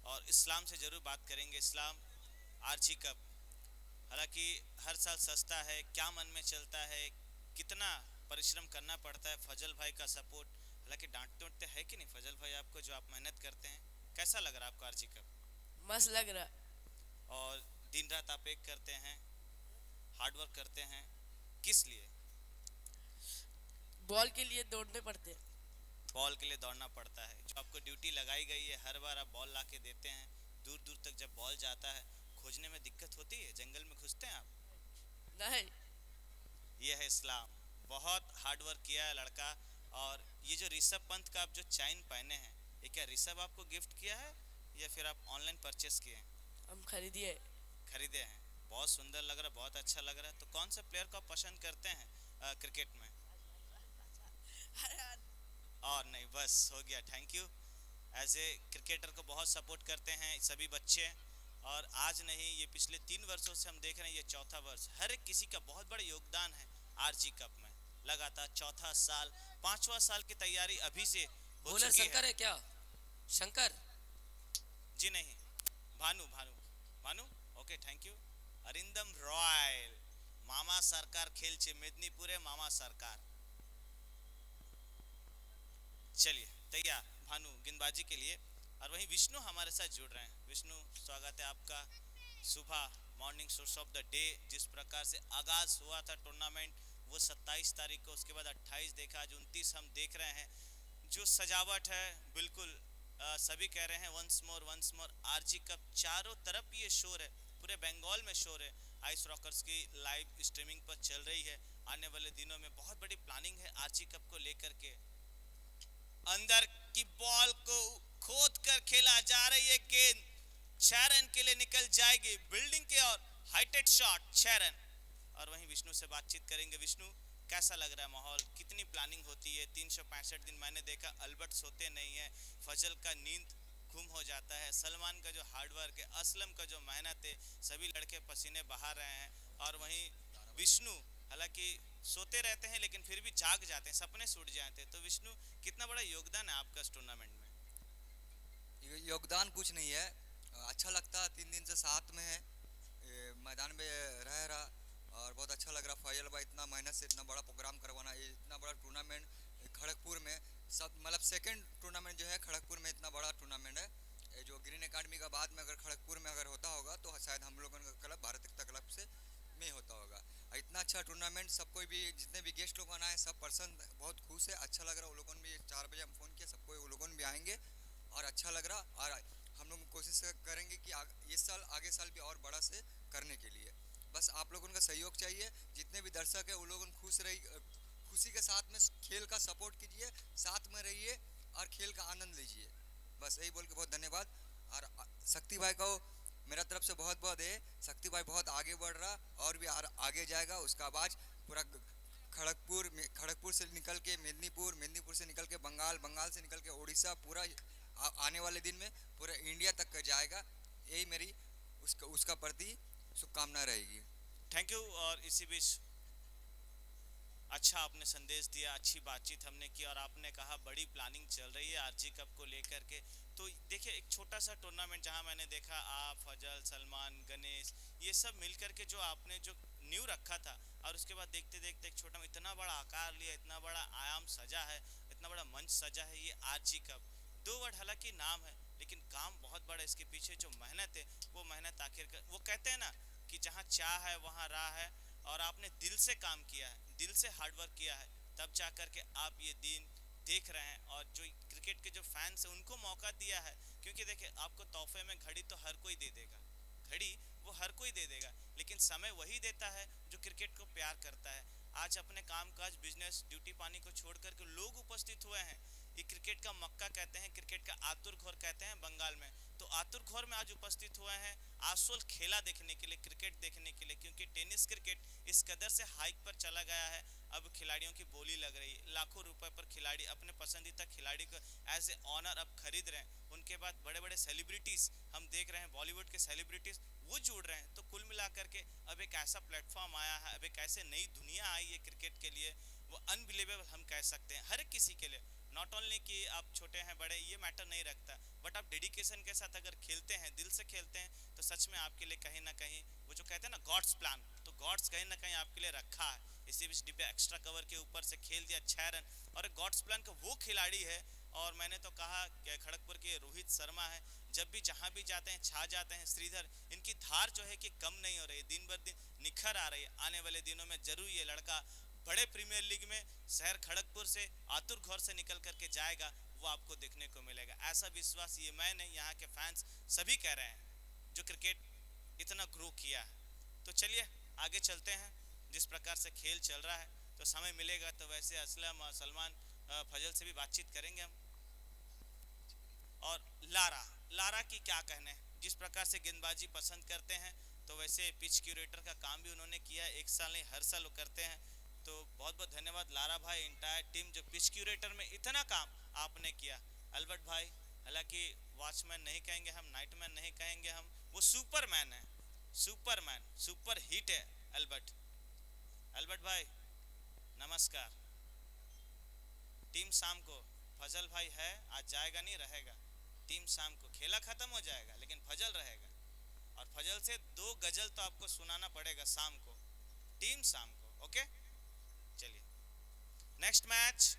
और इस्लाम से जरूर बात करेंगे। इस्लाम, RG कप हालांकि हर साल सस्ता है, क्या मन में चलता है, कितना परिश्रम करना पड़ता है, फजल भाई का सपोर्ट, हालांकि डांटते उठते है कि नहीं फजल भाई आपको, जो आप मेहनत करते हैं? कैसा लग रहा है आपको RG कप? मस्त लग रहा। और दिन रात आप एक करते हैं, हार्डवर्क करते हैं, किस लिए? बॉल के लिए दौड़ने पड़ते हैं। बॉल के लिए दौड़ना पड़ता है, जो आपको ड्यूटी लगाई गई है, हर बार आप बॉल ला के देते हैं, दूर दूर तक जब बॉल जाता है खोजने में दिक्कत होती है, जंगल में घुसते हैं आप? नहीं। ये है इस्लाम, बहुत हार्ड वर्क किया है लड़का। और ये जो ऋषभ पंत का आप जो चैन पहने हैं, ये क्या ऋषभ आपको गिफ्ट किया है या फिर आप ऑनलाइन परचेस किए हैं? हम खरीदिए। खरीदे हैं। बहुत सुंदर लग रहा है, बहुत अच्छा लग रहा है। तो कौन से प्लेयर को आप पसंद करते हैं क्रिकेट में? और नहीं, बस हो गया, thank you. As a cricketer को बहुत सपोर्ट करते हैं सभी बच्चे, और आज नहीं, ये पिछले 3 वर्षों से हम देख रहे हैं, ये चौथा वर्ष। हर एक किसी का बहुत बड़ा योगदान है RG कप में, लगातार चौथा साल, 5वां साल की तैयारी अभी से हो बॉलर चुकी शंकर है क्या? शंकर जी नहीं, Bhanu Bhanu Bhanu, okay thank you Arindam Royal मामा सरकार खेल मेदिनीपुरे मामा सरकार चलिए तैयार भानु गेंदबाजी के लिए और वहीं विष्णु हमारे साथ जुड़ रहे हैं विष्णु स्वागत है आपका सुबह morning source of the day जिस प्रकार से आगाज हुआ था टूर्नामेंट वो 27 तारीख को उसके बाद 28 देखा आज 29 हम देख रहे हैं जो सजावट है बिल्कुल सभी कह रहे हैं वंस मोर आरजी कप चारों तरफ ये शोर है पूरे बंगाल में शोर है आइस रॉकर्स की लाइव स्ट्रीमिंग पर चल रही है आने वाले दिनों में बहुत बड़ी प्लानिंग है आरजी कप को लेकर के अंदर की बॉल को खोद कर खेला जा रही है गेंद 6 रन के लिए निकल जाएगी बिल्डिंग के और हाइटेड शॉट 6 रन और वहीं विष्णु से बातचीत करेंगे विष्णु कैसा लग रहा है माहौल कितनी प्लानिंग होती है 365 दिन मैंने देखा अल्बर्ट सोते नहीं है फजल का नींद गुम हो जाता है सलमान का जो हार्डवर्क है असलम का जो मेहनत है सभी लड़के पसीने बहा रहे हैं और वहीं विष्णु हालांकि सोते रहते हैं लेकिन फिर भी जाग जाते हैं सपने छूट जाते हैं तो विष्णु कितना बड़ा योगदान है आपका इस टूर्नामेंट में योगदान कुछ नहीं है अच्छा लगता है 3 दिन से साथ में है मैदान में रह रहा और बहुत अच्छा लग रहा फैजल भाई इतना मेहनत से इतना बड़ा प्रोग्राम करवाना इतना बड़ा टूर्नामेंट खड़गपुर में सब मतलब सेकंड टूर्नामेंट जो है खड़गपुर में इतना बड़ा टूर्नामेंट है जो ग्रीन एकेडमी का बाद में अगर खड़गपुर में अगर होता होगा तो शायद हम लोगों का क्लब भारत एकता क्लब से में होता होगा इतना अच्छा टूर्नामेंट सब कोई भी जितने भी गेस्ट लोग आए हैं सब पर्सन बहुत खुश है अच्छा लग रहा है वो लोगों ने भी 4 बजे हम फ़ोन किया सबको वो लोगों भी आएंगे और अच्छा लग रहा और हम लोग कोशिश करेंगे कि इस साल आगे साल भी और बड़ा से करने के लिए बस आप लोगों का सहयोग चाहिए जितने भी दर्शक है वो लोग खुशी के साथ में खेल का सपोर्ट कीजिए साथ में रहिए और खेल का आनंद लीजिए बस यही बोल के बहुत धन्यवाद और शक्ति भाई को मेरा तरफ से बहुत बहुत है शक्ति भाई बहुत आगे बढ़ रहा और भी आगे जाएगा उसका आवाज़ पूरा खड़गपुर से निकल के मेदिनीपुर से निकल के बंगाल से निकल के उड़ीसा पूरा आने वाले दिन में पूरा इंडिया तक का जाएगा यही मेरी उसका प्रति शुभकामना रहेगी थैंक यू और इसी बीच अच्छा आपने संदेश दिया अच्छी बातचीत हमने की और आपने कहा बड़ी प्लानिंग चल रही है आरजी कप को लेकर के तो देखिए एक छोटा सा टूर्नामेंट जहां मैंने देखा आप फजल सलमान गणेश ये सब मिलकर के जो आपने जो न्यू रखा था और उसके बाद देखते देखते एक छोटा इतना बड़ा आकार लिया इतना बड़ा आयाम सजा है इतना बड़ा मंच सजा है ये आरजी कप 2 वर्ड हालांकि नाम है लेकिन काम बहुत बड़ा इसके पीछे जो मेहनत है वो मेहनत आखिर वो कहते हैं ना कि जहाँ चाह है वहाँ राह है और आपने दिल से काम किया है दिल से हार्डवर्क किया है तब जा कर के आप ये दिन देख रहे हैं और जो क्रिकेट के जो फैंस हैं उनको मौका दिया है क्योंकि देखिए आपको तोहफे में घड़ी तो हर कोई दे देगा घड़ी वो हर कोई दे देगा लेकिन समय वही देता है जो क्रिकेट को प्यार करता है आज अपने कामकाज बिजनेस ड्यूटी पानी को छोड़ करके लोग उपस्थित हुए हैं ये क्रिकेट का मक्का कहते हैं क्रिकेट का आतुर घोर कहते हैं बंगाल में तो आतुर घोर में आज उपस्थित हुए हैं आसोल खेला देखने के लिए क्रिकेट देखने के लिए क्योंकि टेनिस क्रिकेट इस कदर से हाइक पर चला गया है अब खिलाड़ियों की बोली लग रही है लाखों रुपए पर खिलाड़ी अपने पसंदीदा खिलाड़ी को एज ए ऑनर अब खरीद रहे हैं उनके बाद बड़े बड़े सेलिब्रिटीज हम देख रहे हैं बॉलीवुड के सेलिब्रिटीज वो जुड़ रहे हैं तो कुल मिलाकर के अब एक ऐसा प्लेटफॉर्म आया है अब एक ऐसे नई दुनिया आई है क्रिकेट के लिए वो अनबिलीवेबल हम कह सकते हैं हर एक किसी के लिए नॉट ओनली कि आप छोटे हैं बड़े ये मैटर नहीं रखता बट आप डेडिकेशन के साथ अगर खेलते हैं दिल से खेलते हैं तो सच में आपके लिए कहीं ना कहीं वो जो कहते हैं ना गॉड्स प्लान तो गॉड्स कहीं ना कहीं आपके लिए रखा है इसी बीच डिब्बे एक्स्ट्रा कवर के ऊपर से खेल दिया 6 रन और गॉड्स प्लान का वो खिलाड़ी है और मैंने तो कहा कि खड़गपुर के रोहित शर्मा है जब भी जहां भी जाते हैं छा जाते हैं श्रीधर इनकी धार जो है कि कम नहीं हो रही दिन ब दिन निखर आ रही है आने वाले दिनों में जरूर ये लड़का बड़े प्रीमियर लीग में शहर खड़गपुर से आतुर घोर से निकल करके जाएगा वो आपको देखने को मिलेगा ऐसा विश्वास ये मैं नहीं यहाँ के फैंस सभी कह रहे हैं जो क्रिकेट इतना ग्रो किया है तो चलिए आगे चलते हैं जिस प्रकार से खेल चल रहा है तो समय मिलेगा तो वैसे असलम और सलमान फजल से भी बातचीत करेंगे हम और लारा की क्या कहने जिस प्रकार से गेंदबाजी पसंद करते हैं तो वैसे पिच क्यूरेटर का काम भी उन्होंने किया एक साल नहीं हर साल वो करते हैं तो बहुत बहुत धन्यवाद लारा भाई इंटायर टीम जो पिच क्यूरेटर में इतना काम आपने किया अल्बर्ट भाई हालांकि वॉचमैन नहीं कहेंगे हम नाइटमैन नहीं कहेंगे हम वो सुपरमैन है सुपरमैन सुपर हिट है अल्बर्ट भाई नमस्कार टीम शाम को फजल भाई है आज जाएगा नहीं रहेगा टीम शाम को खेला खत्म हो जाएगा लेकिन फजल रहेगा और फजल से 2 गजल तो आपको सुनाना पड़ेगा शाम को, टीम शाम को, ओके। चलिए नेक्स्ट मैच।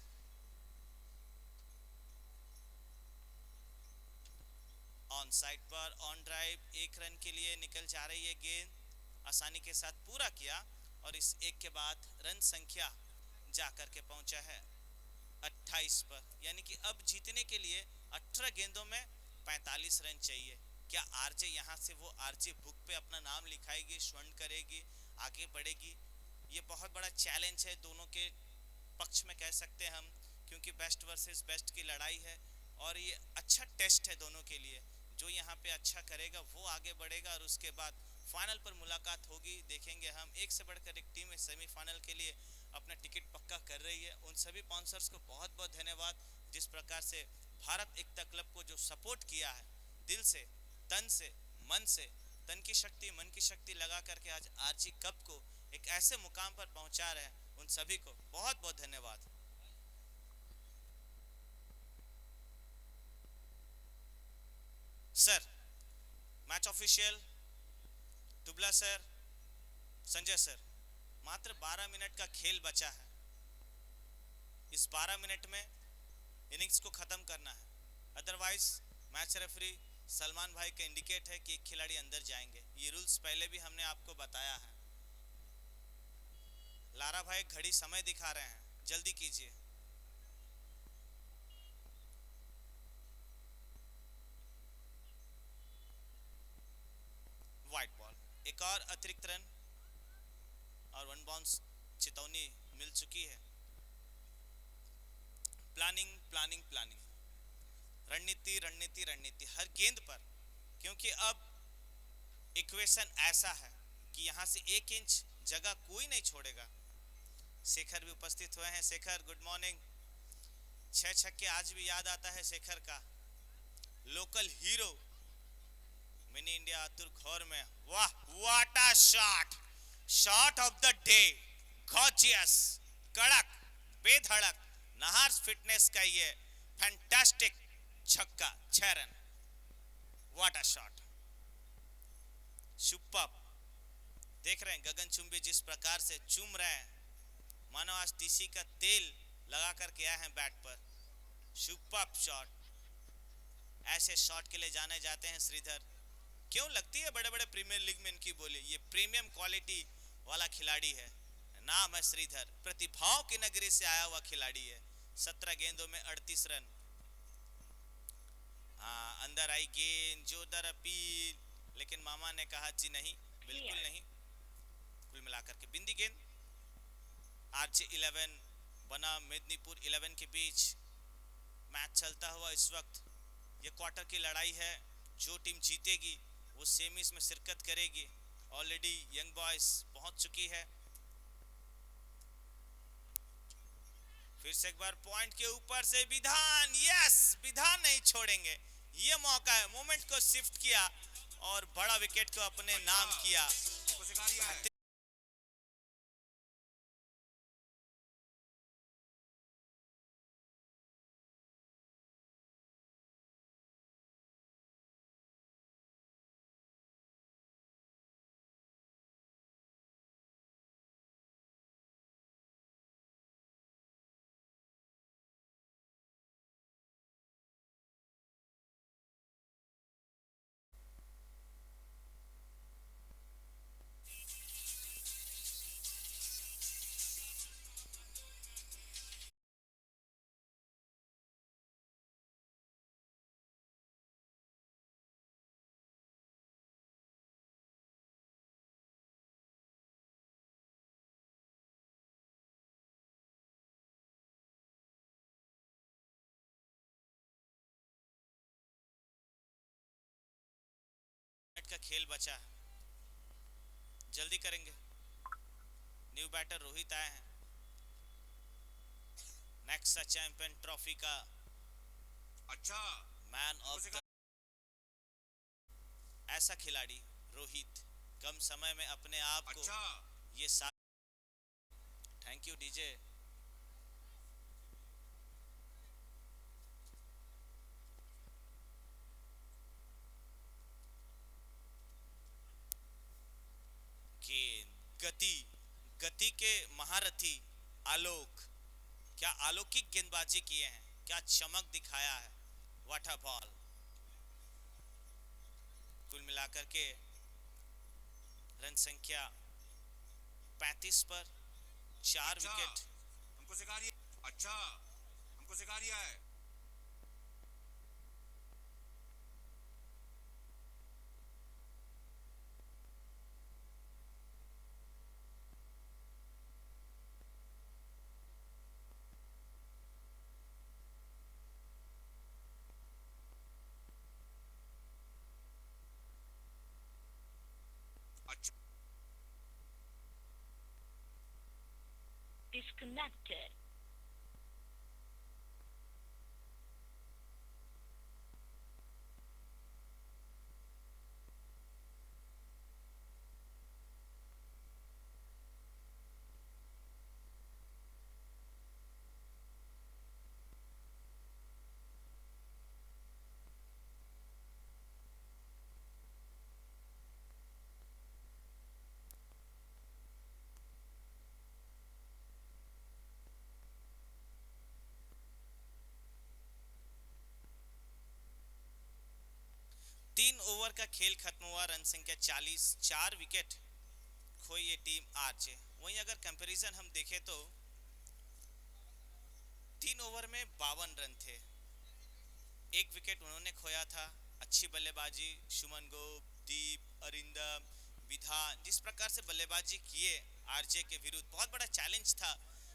ऑन साइड पर ऑन ड्राइव, 1 रन के लिए निकल जा रही है गेंद, आसानी के साथ पूरा किया और इस एक के बाद रन संख्या जाकर के पहुंचा है 28 पर, यानी कि अब जीतने के लिए 18 गेंदों में 45 रन चाहिए। क्या आरजे यहां से वो आरजे बुक पे अपना नाम लिखाएगी, स्वर्ण करेगी, आगे बढ़ेगी? ये बहुत बड़ा चैलेंज है दोनों के पक्ष में कह सकते हैं हम, क्योंकि बेस्ट वर्सेस बेस्ट की लड़ाई है और ये अच्छा टेस्ट है दोनों के लिए। जो यहाँ पे अच्छा करेगा वो आगे बढ़ेगा और उसके बाद फाइनल पर मुलाकात होगी, देखेंगे हम। एक से बढ़कर एक टीम है सेमीफाइनल के लिए अपना टिकट पक्का कर रही है। उन सभी स्पॉन्सर्स को बहुत बहुत धन्यवाद, जिस प्रकार से भारत एकता क्लब को जो सपोर्ट किया है दिल से, तन से, मन से, तन की शक्ति मन की शक्ति लगा करके आज आरजी कप को एक ऐसे मुकाम पर पहुंचा रहे हैं, उन सभी को बहुत बहुत धन्यवाद। सर, मैच ऑफिशियल दुबला सर, संजय सर, मात्र 12 मिनट का खेल बचा है। इस 12 मिनट में इनिंग्स को खत्म करना है, अदरवाइज मैच रेफरी सलमान भाई का इंडिकेट है कि एक खिलाड़ी अंदर जाएंगे। ये रूल्स पहले भी हमने आपको बताया है। लारा भाई घड़ी समय दिखा रहे हैं, जल्दी कीजिए। वाइट बॉल, एक और अतिरिक्त रन और 1 बाउंस चेतावनी मिल चुकी है। प्लानिंग प्लानिंग प्लानिंग, रणनीति रणनीति रणनीति हर गेंद पर, क्योंकि अब इक्वेशन ऐसा है कि यहां से 1 इंच जगह कोई नहीं छोड़ेगा। शेखर भी उपस्थित हुए हैं। Shekhar good morning. 6 छक्के आज भी याद आता है शेखर का, local hero mini India Atul खौर में। वाह what a shot, shot of the day, gorgeous, कड़क, बेधड़क, नहार फिटनेस का ये फैंटास्टिक छक्का, 6 रन। What a shot, superb. देख रहे हैं गगनचुंबी जिस प्रकार से चूम रहे हैं, मानो आज तीसी का तेल लगा करके आए हैं बैट पर। Superb shot. ऐसे शॉट के लिए जाने जाते हैं श्रीधर। क्यों लगती है बड़े बड़े प्रीमियर लीग में इनकी बोली? ये प्रीमियम क्वालिटी वाला खिलाड़ी है, नाम है श्रीधर, प्रतिभाओं की नगरी से आया हुआ खिलाड़ी है। 17 गेंदों में 38 रन। हाँ, अंदर आई गेंद, जोरदार अपील, लेकिन मामा ने कहा जी नहीं, बिल्कुल नहीं। कुल मिलाकर के बिंदी गेंद। आरजे 11 बना मेदिनीपुर 11 के बीच मैच चलता हुआ इस वक्त। ये क्वार्टर की लड़ाई है, जो टीम जीतेगी वो सेमीज में शिरकत करेगी। ऑलरेडी यंग बॉयज पहुंच चुकी है। फिर से एक बार पॉइंट के ऊपर से विधान, यस, विधान नहीं छोड़ेंगे। ये मौका है, मोमेंट को शिफ्ट किया और बड़ा विकेट को अपने नाम किया। का खेल बचा है, जल्दी करेंगे। न्यू बैटर रोहित आए हैं। नेक्स्ट चैंपियन ट्रॉफी का अच्छा मैन ऑफ द, ऐसा खिलाड़ी रोहित कम समय में अपने आप को अच्छा ये थैंक यू डीजे। के महारथी आलोक, क्या अलौकिक गेंदबाजी किए हैं, क्या चमक दिखाया है, व्हाट अ बॉल। कुल मिलाकर के रन संख्या 35 पर 4 अच्छा, विकेट। हमको सिखा रही है। अच्छा, हमको सिखा रिया है। अच्छा, disconnected. तीन ओवर का खेल खत्म हुआ, रन संख्या 40, 4 विकेट खोई ये टीम आरजे। वहीं अगर कंपैरिजन हम देखें तो 3 ओवर में 52 रन थे, 1 विकेट उन्होंने खोया था। अच्छी बल्लेबाजी, शुमन गोप, दीप, अरिंदम, विधान, जिस प्रकार से बल्लेबाजी किए आरजे के विरुद्ध, बहुत बड़ा चैलेंज था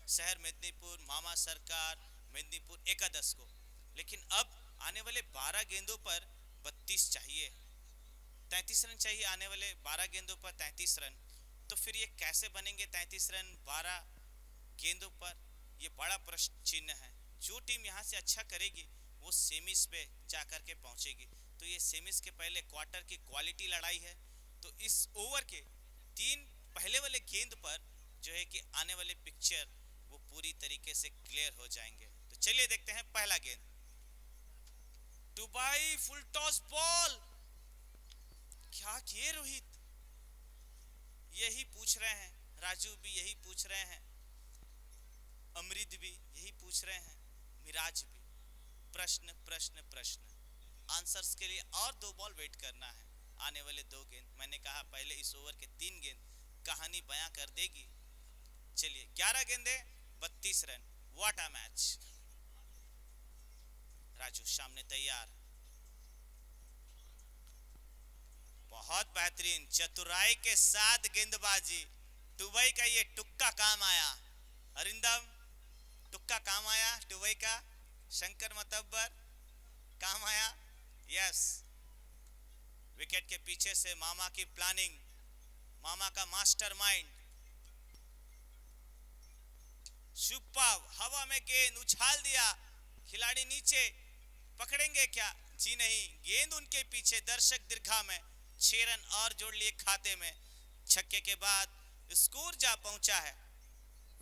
शहर मेदिनीपुर, मामा सरकार, मेदिनीपुर एकादश को। लेकिन अब आने वाले 12 गेंदों पर 32 चाहिए, 33 रन चाहिए आने वाले 12 गेंदों पर 33 रन। तो फिर ये कैसे बनेंगे 33 रन 12 गेंदों पर, ये बड़ा प्रश्न चिन्ह है। जो टीम यहाँ से अच्छा करेगी वो सेमीज पे जाकर के पहुंचेगी। तो ये सेमीज के पहले क्वार्टर की क्वालिटी लड़ाई है। तो इस ओवर के 3 पहले वाले गेंद पर जो है कि आने वाले पिक्चर वो पूरी तरीके से क्लियर हो जाएंगे। तो चलिए देखते हैं पहला गेंद। दुबई फुल टॉस बॉल, क्या किए रोहित, यही पूछ रहे हैं, राजू भी यही पूछ रहे हैं, अमृत भी यही पूछ रहे हैं, मिराज भी। प्रश्न प्रश्न प्रश्न, आंसर्स के लिए और 2 बॉल वेट करना है। आने वाले 2 गेंद, मैंने कहा पहले इस ओवर के 3 गेंद कहानी बयां कर देगी। चलिए 11 गेंदे 32 run, what a match. Raju सामने तैयार, बहुत बेहतरीन चतुराई के साथ गेंदबाजी। दुबई का ये टुक्का काम आया, अरिंदम टुक्का काम आया दुबई का, शंकर मतब्बर काम आया। यस, विकेट के पीछे से मामा की प्लानिंग, मामा का मास्टरमाइंड। सुपर, हवा में गेंद उछाल दिया, खिलाड़ी नीचे, पकड़ेंगे क्या, जी नहीं, गेंद उनके पीछे, दर्शक दीर्घा में 6 रन और जोड़ लिए खाते में। छक्के के बाद स्कोर जा पहुंचा है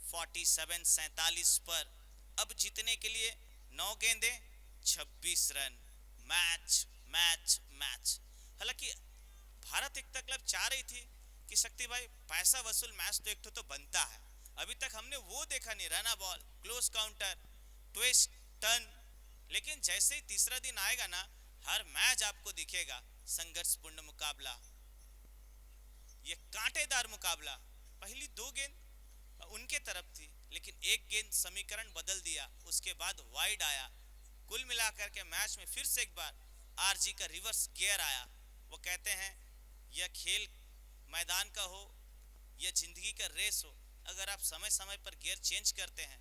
47-47 पर। अब जीतने के लिए 9 गेंदे 26 रन, मैच मैच मैच। हालांकि भारत एकता क्लब चाह रही थी कि शक्ति भाई पैसा वसूल मैच तो एक तो बनता है, अभी तक हमने वो देखा नहीं, रना ball, close counter, twist, turn. लेकिन जैसे ही तीसरा दिन आएगा ना, हर मैच आपको दिखेगा संघर्षपूर्ण मुकाबला, ये कांटेदार मुकाबला। पहली 2 गेंद उनके तरफ थी, लेकिन 1 गेंद समीकरण बदल दिया, उसके बाद वाइड आया। कुल मिलाकर के मैच में फिर से एक बार आरजी का रिवर्स गियर आया। वो कहते हैं यह खेल मैदान का हो या जिंदगी का रेस हो, अगर आप समय समय पर गियर चेंज करते हैं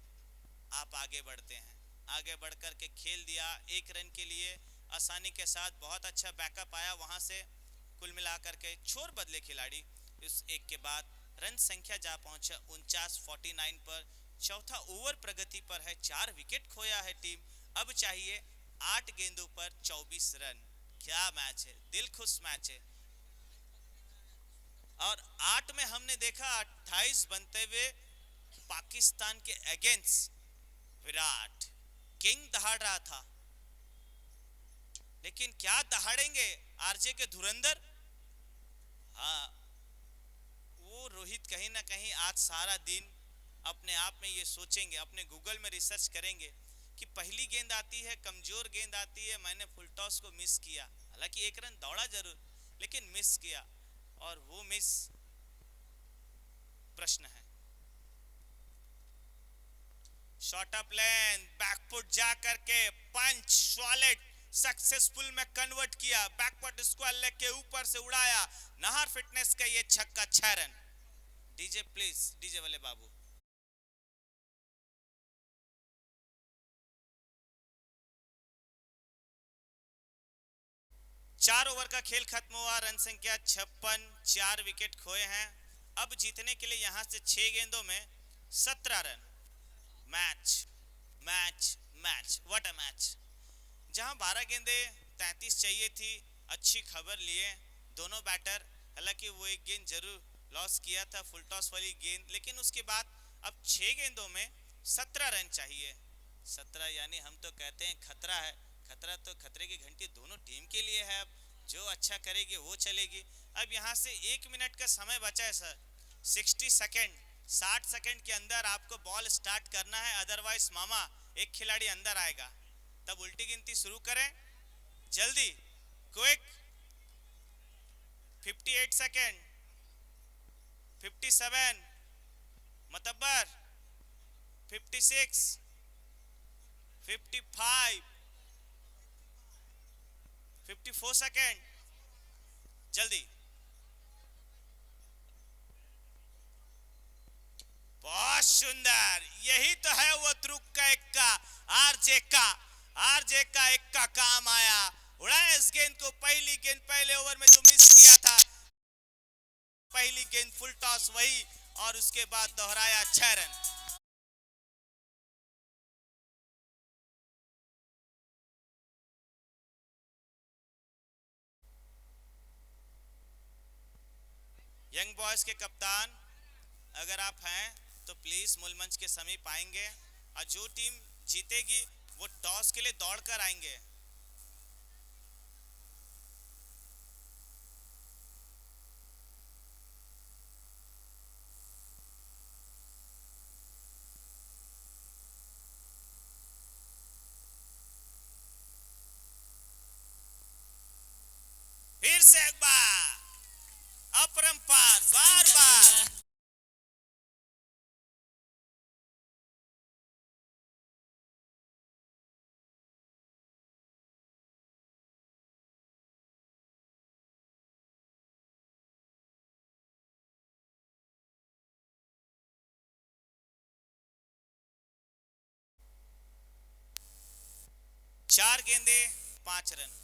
आप आगे बढ़ते हैं। आगे बढ़कर के खेल दिया 1 रन के लिए आसानी के साथ, बहुत अच्छा बैकअप आया वहां से। कुल मिलाकर के छोर बदले खिलाड़ी, इस 1 के बाद रन संख्या जा पहुंचा 49 पर। चौथा ओवर प्रगति पर है, 4 विकेट खोया है टीम। अब चाहिए 8 गेंदों पर 24 रन। क्या मैच है, दिल खुश मैच है। और 8 में हमने देखा 28 बनते हुए पाकिस्तान के अगेंस्ट विराट किंग दहाड़ रहा था, लेकिन क्या दहाड़ेंगे आरजे के धुरंधर। हाँ, वो रोहित कहीं ना कहीं आज सारा दिन अपने आप में ये सोचेंगे, अपने गूगल में रिसर्च करेंगे कि पहली गेंद आती है, कमजोर गेंद आती है, मैंने फुल टॉस को मिस किया, हालांकि एक रन दौड़ा जरूर लेकिन मिस किया, और वो मिस प्रश्न है। शॉर्ट अप लेंथ, बैकफुट जा करके पंच सॉलिड सक्सेसफुल में कन्वर्ट किया, बैकवर्ड स्क्वायर लेग के ऊपर से उड़ाया, नाहर फिटनेस का ये छक्का 6 रन। डीजे प्लीज, डीजे वाले बाबू। चार ओवर का खेल खत्म हुआ, रन संख्या 56, 4 विकेट खोए हैं। अब जीतने के लिए यहां से 6 गेंदों में 17 run. Match match match, what a match. जहां 12 गेंदे 33 चाहिए थी, अच्छी खबर लिए दोनों बैटर, हालांकि वो एक गेंद जरूर लॉस किया था फुल टॉस वाली गेंद, लेकिन उसके बाद अब 6 गेंदों में 17 रन चाहिए। 17 यानी हम तो कहते हैं खतरा है, खतरा तो खतरे की घंटी दोनों टीम के लिए है। अब जो अच्छा करेगी वो चलेगी। अब यहाँ से 1 मिनट का समय बचा है सर, 60 सेकेंड, 60 सेकेंड के अंदर आपको बॉल स्टार्ट करना है, अदरवाइज मामा एक खिलाड़ी अंदर आएगा। तब उल्टी गिनती शुरू करें जल्दी, क्विक। 58 सेकेंड, 57, मतब्बर 56, 55, 54 सेकेंड, जल्दी। बहुत सुंदर, यही तो है वो ध्रुव का इक्का, आरजे का इक्का काम आया। उड़ाया इस गेंद को, पहली गेंद पहले ओवर में जो मिस किया था, पहली गेंद फुल टॉस वही, और उसके बाद दोहराया 6 रन। यंग बॉयज के कप्तान अगर आप हैं तो प्लीज मूल मंच के समीप आएंगे, और जो टीम जीतेगी वो टॉस के लिए दौड़कर आएंगे। फिर से एक बार अपरंपार, बार बार चार गेंदे 5 रन।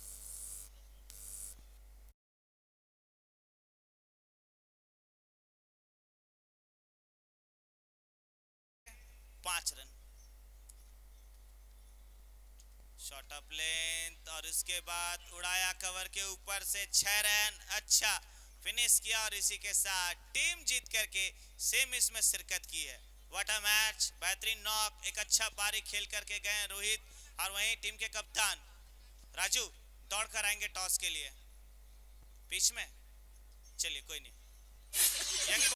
पांच रन। शॉर्ट अप लेंथ, और उसके बाद उड़ाया कवर के ऊपर से 6 रन। अच्छा फिनिश किया, और इसी के साथ टीम जीत करके सेमीज में शिरकत की है। व्हाट अ मैच, बेहतरीन नॉक, एक अच्छा पारी खेल करके गए रोहित, और वहीं टीम के कप्तान राजू दौड़ कर आएंगे टॉस के लिए। पिच में चलिए कोई नहीं। यंग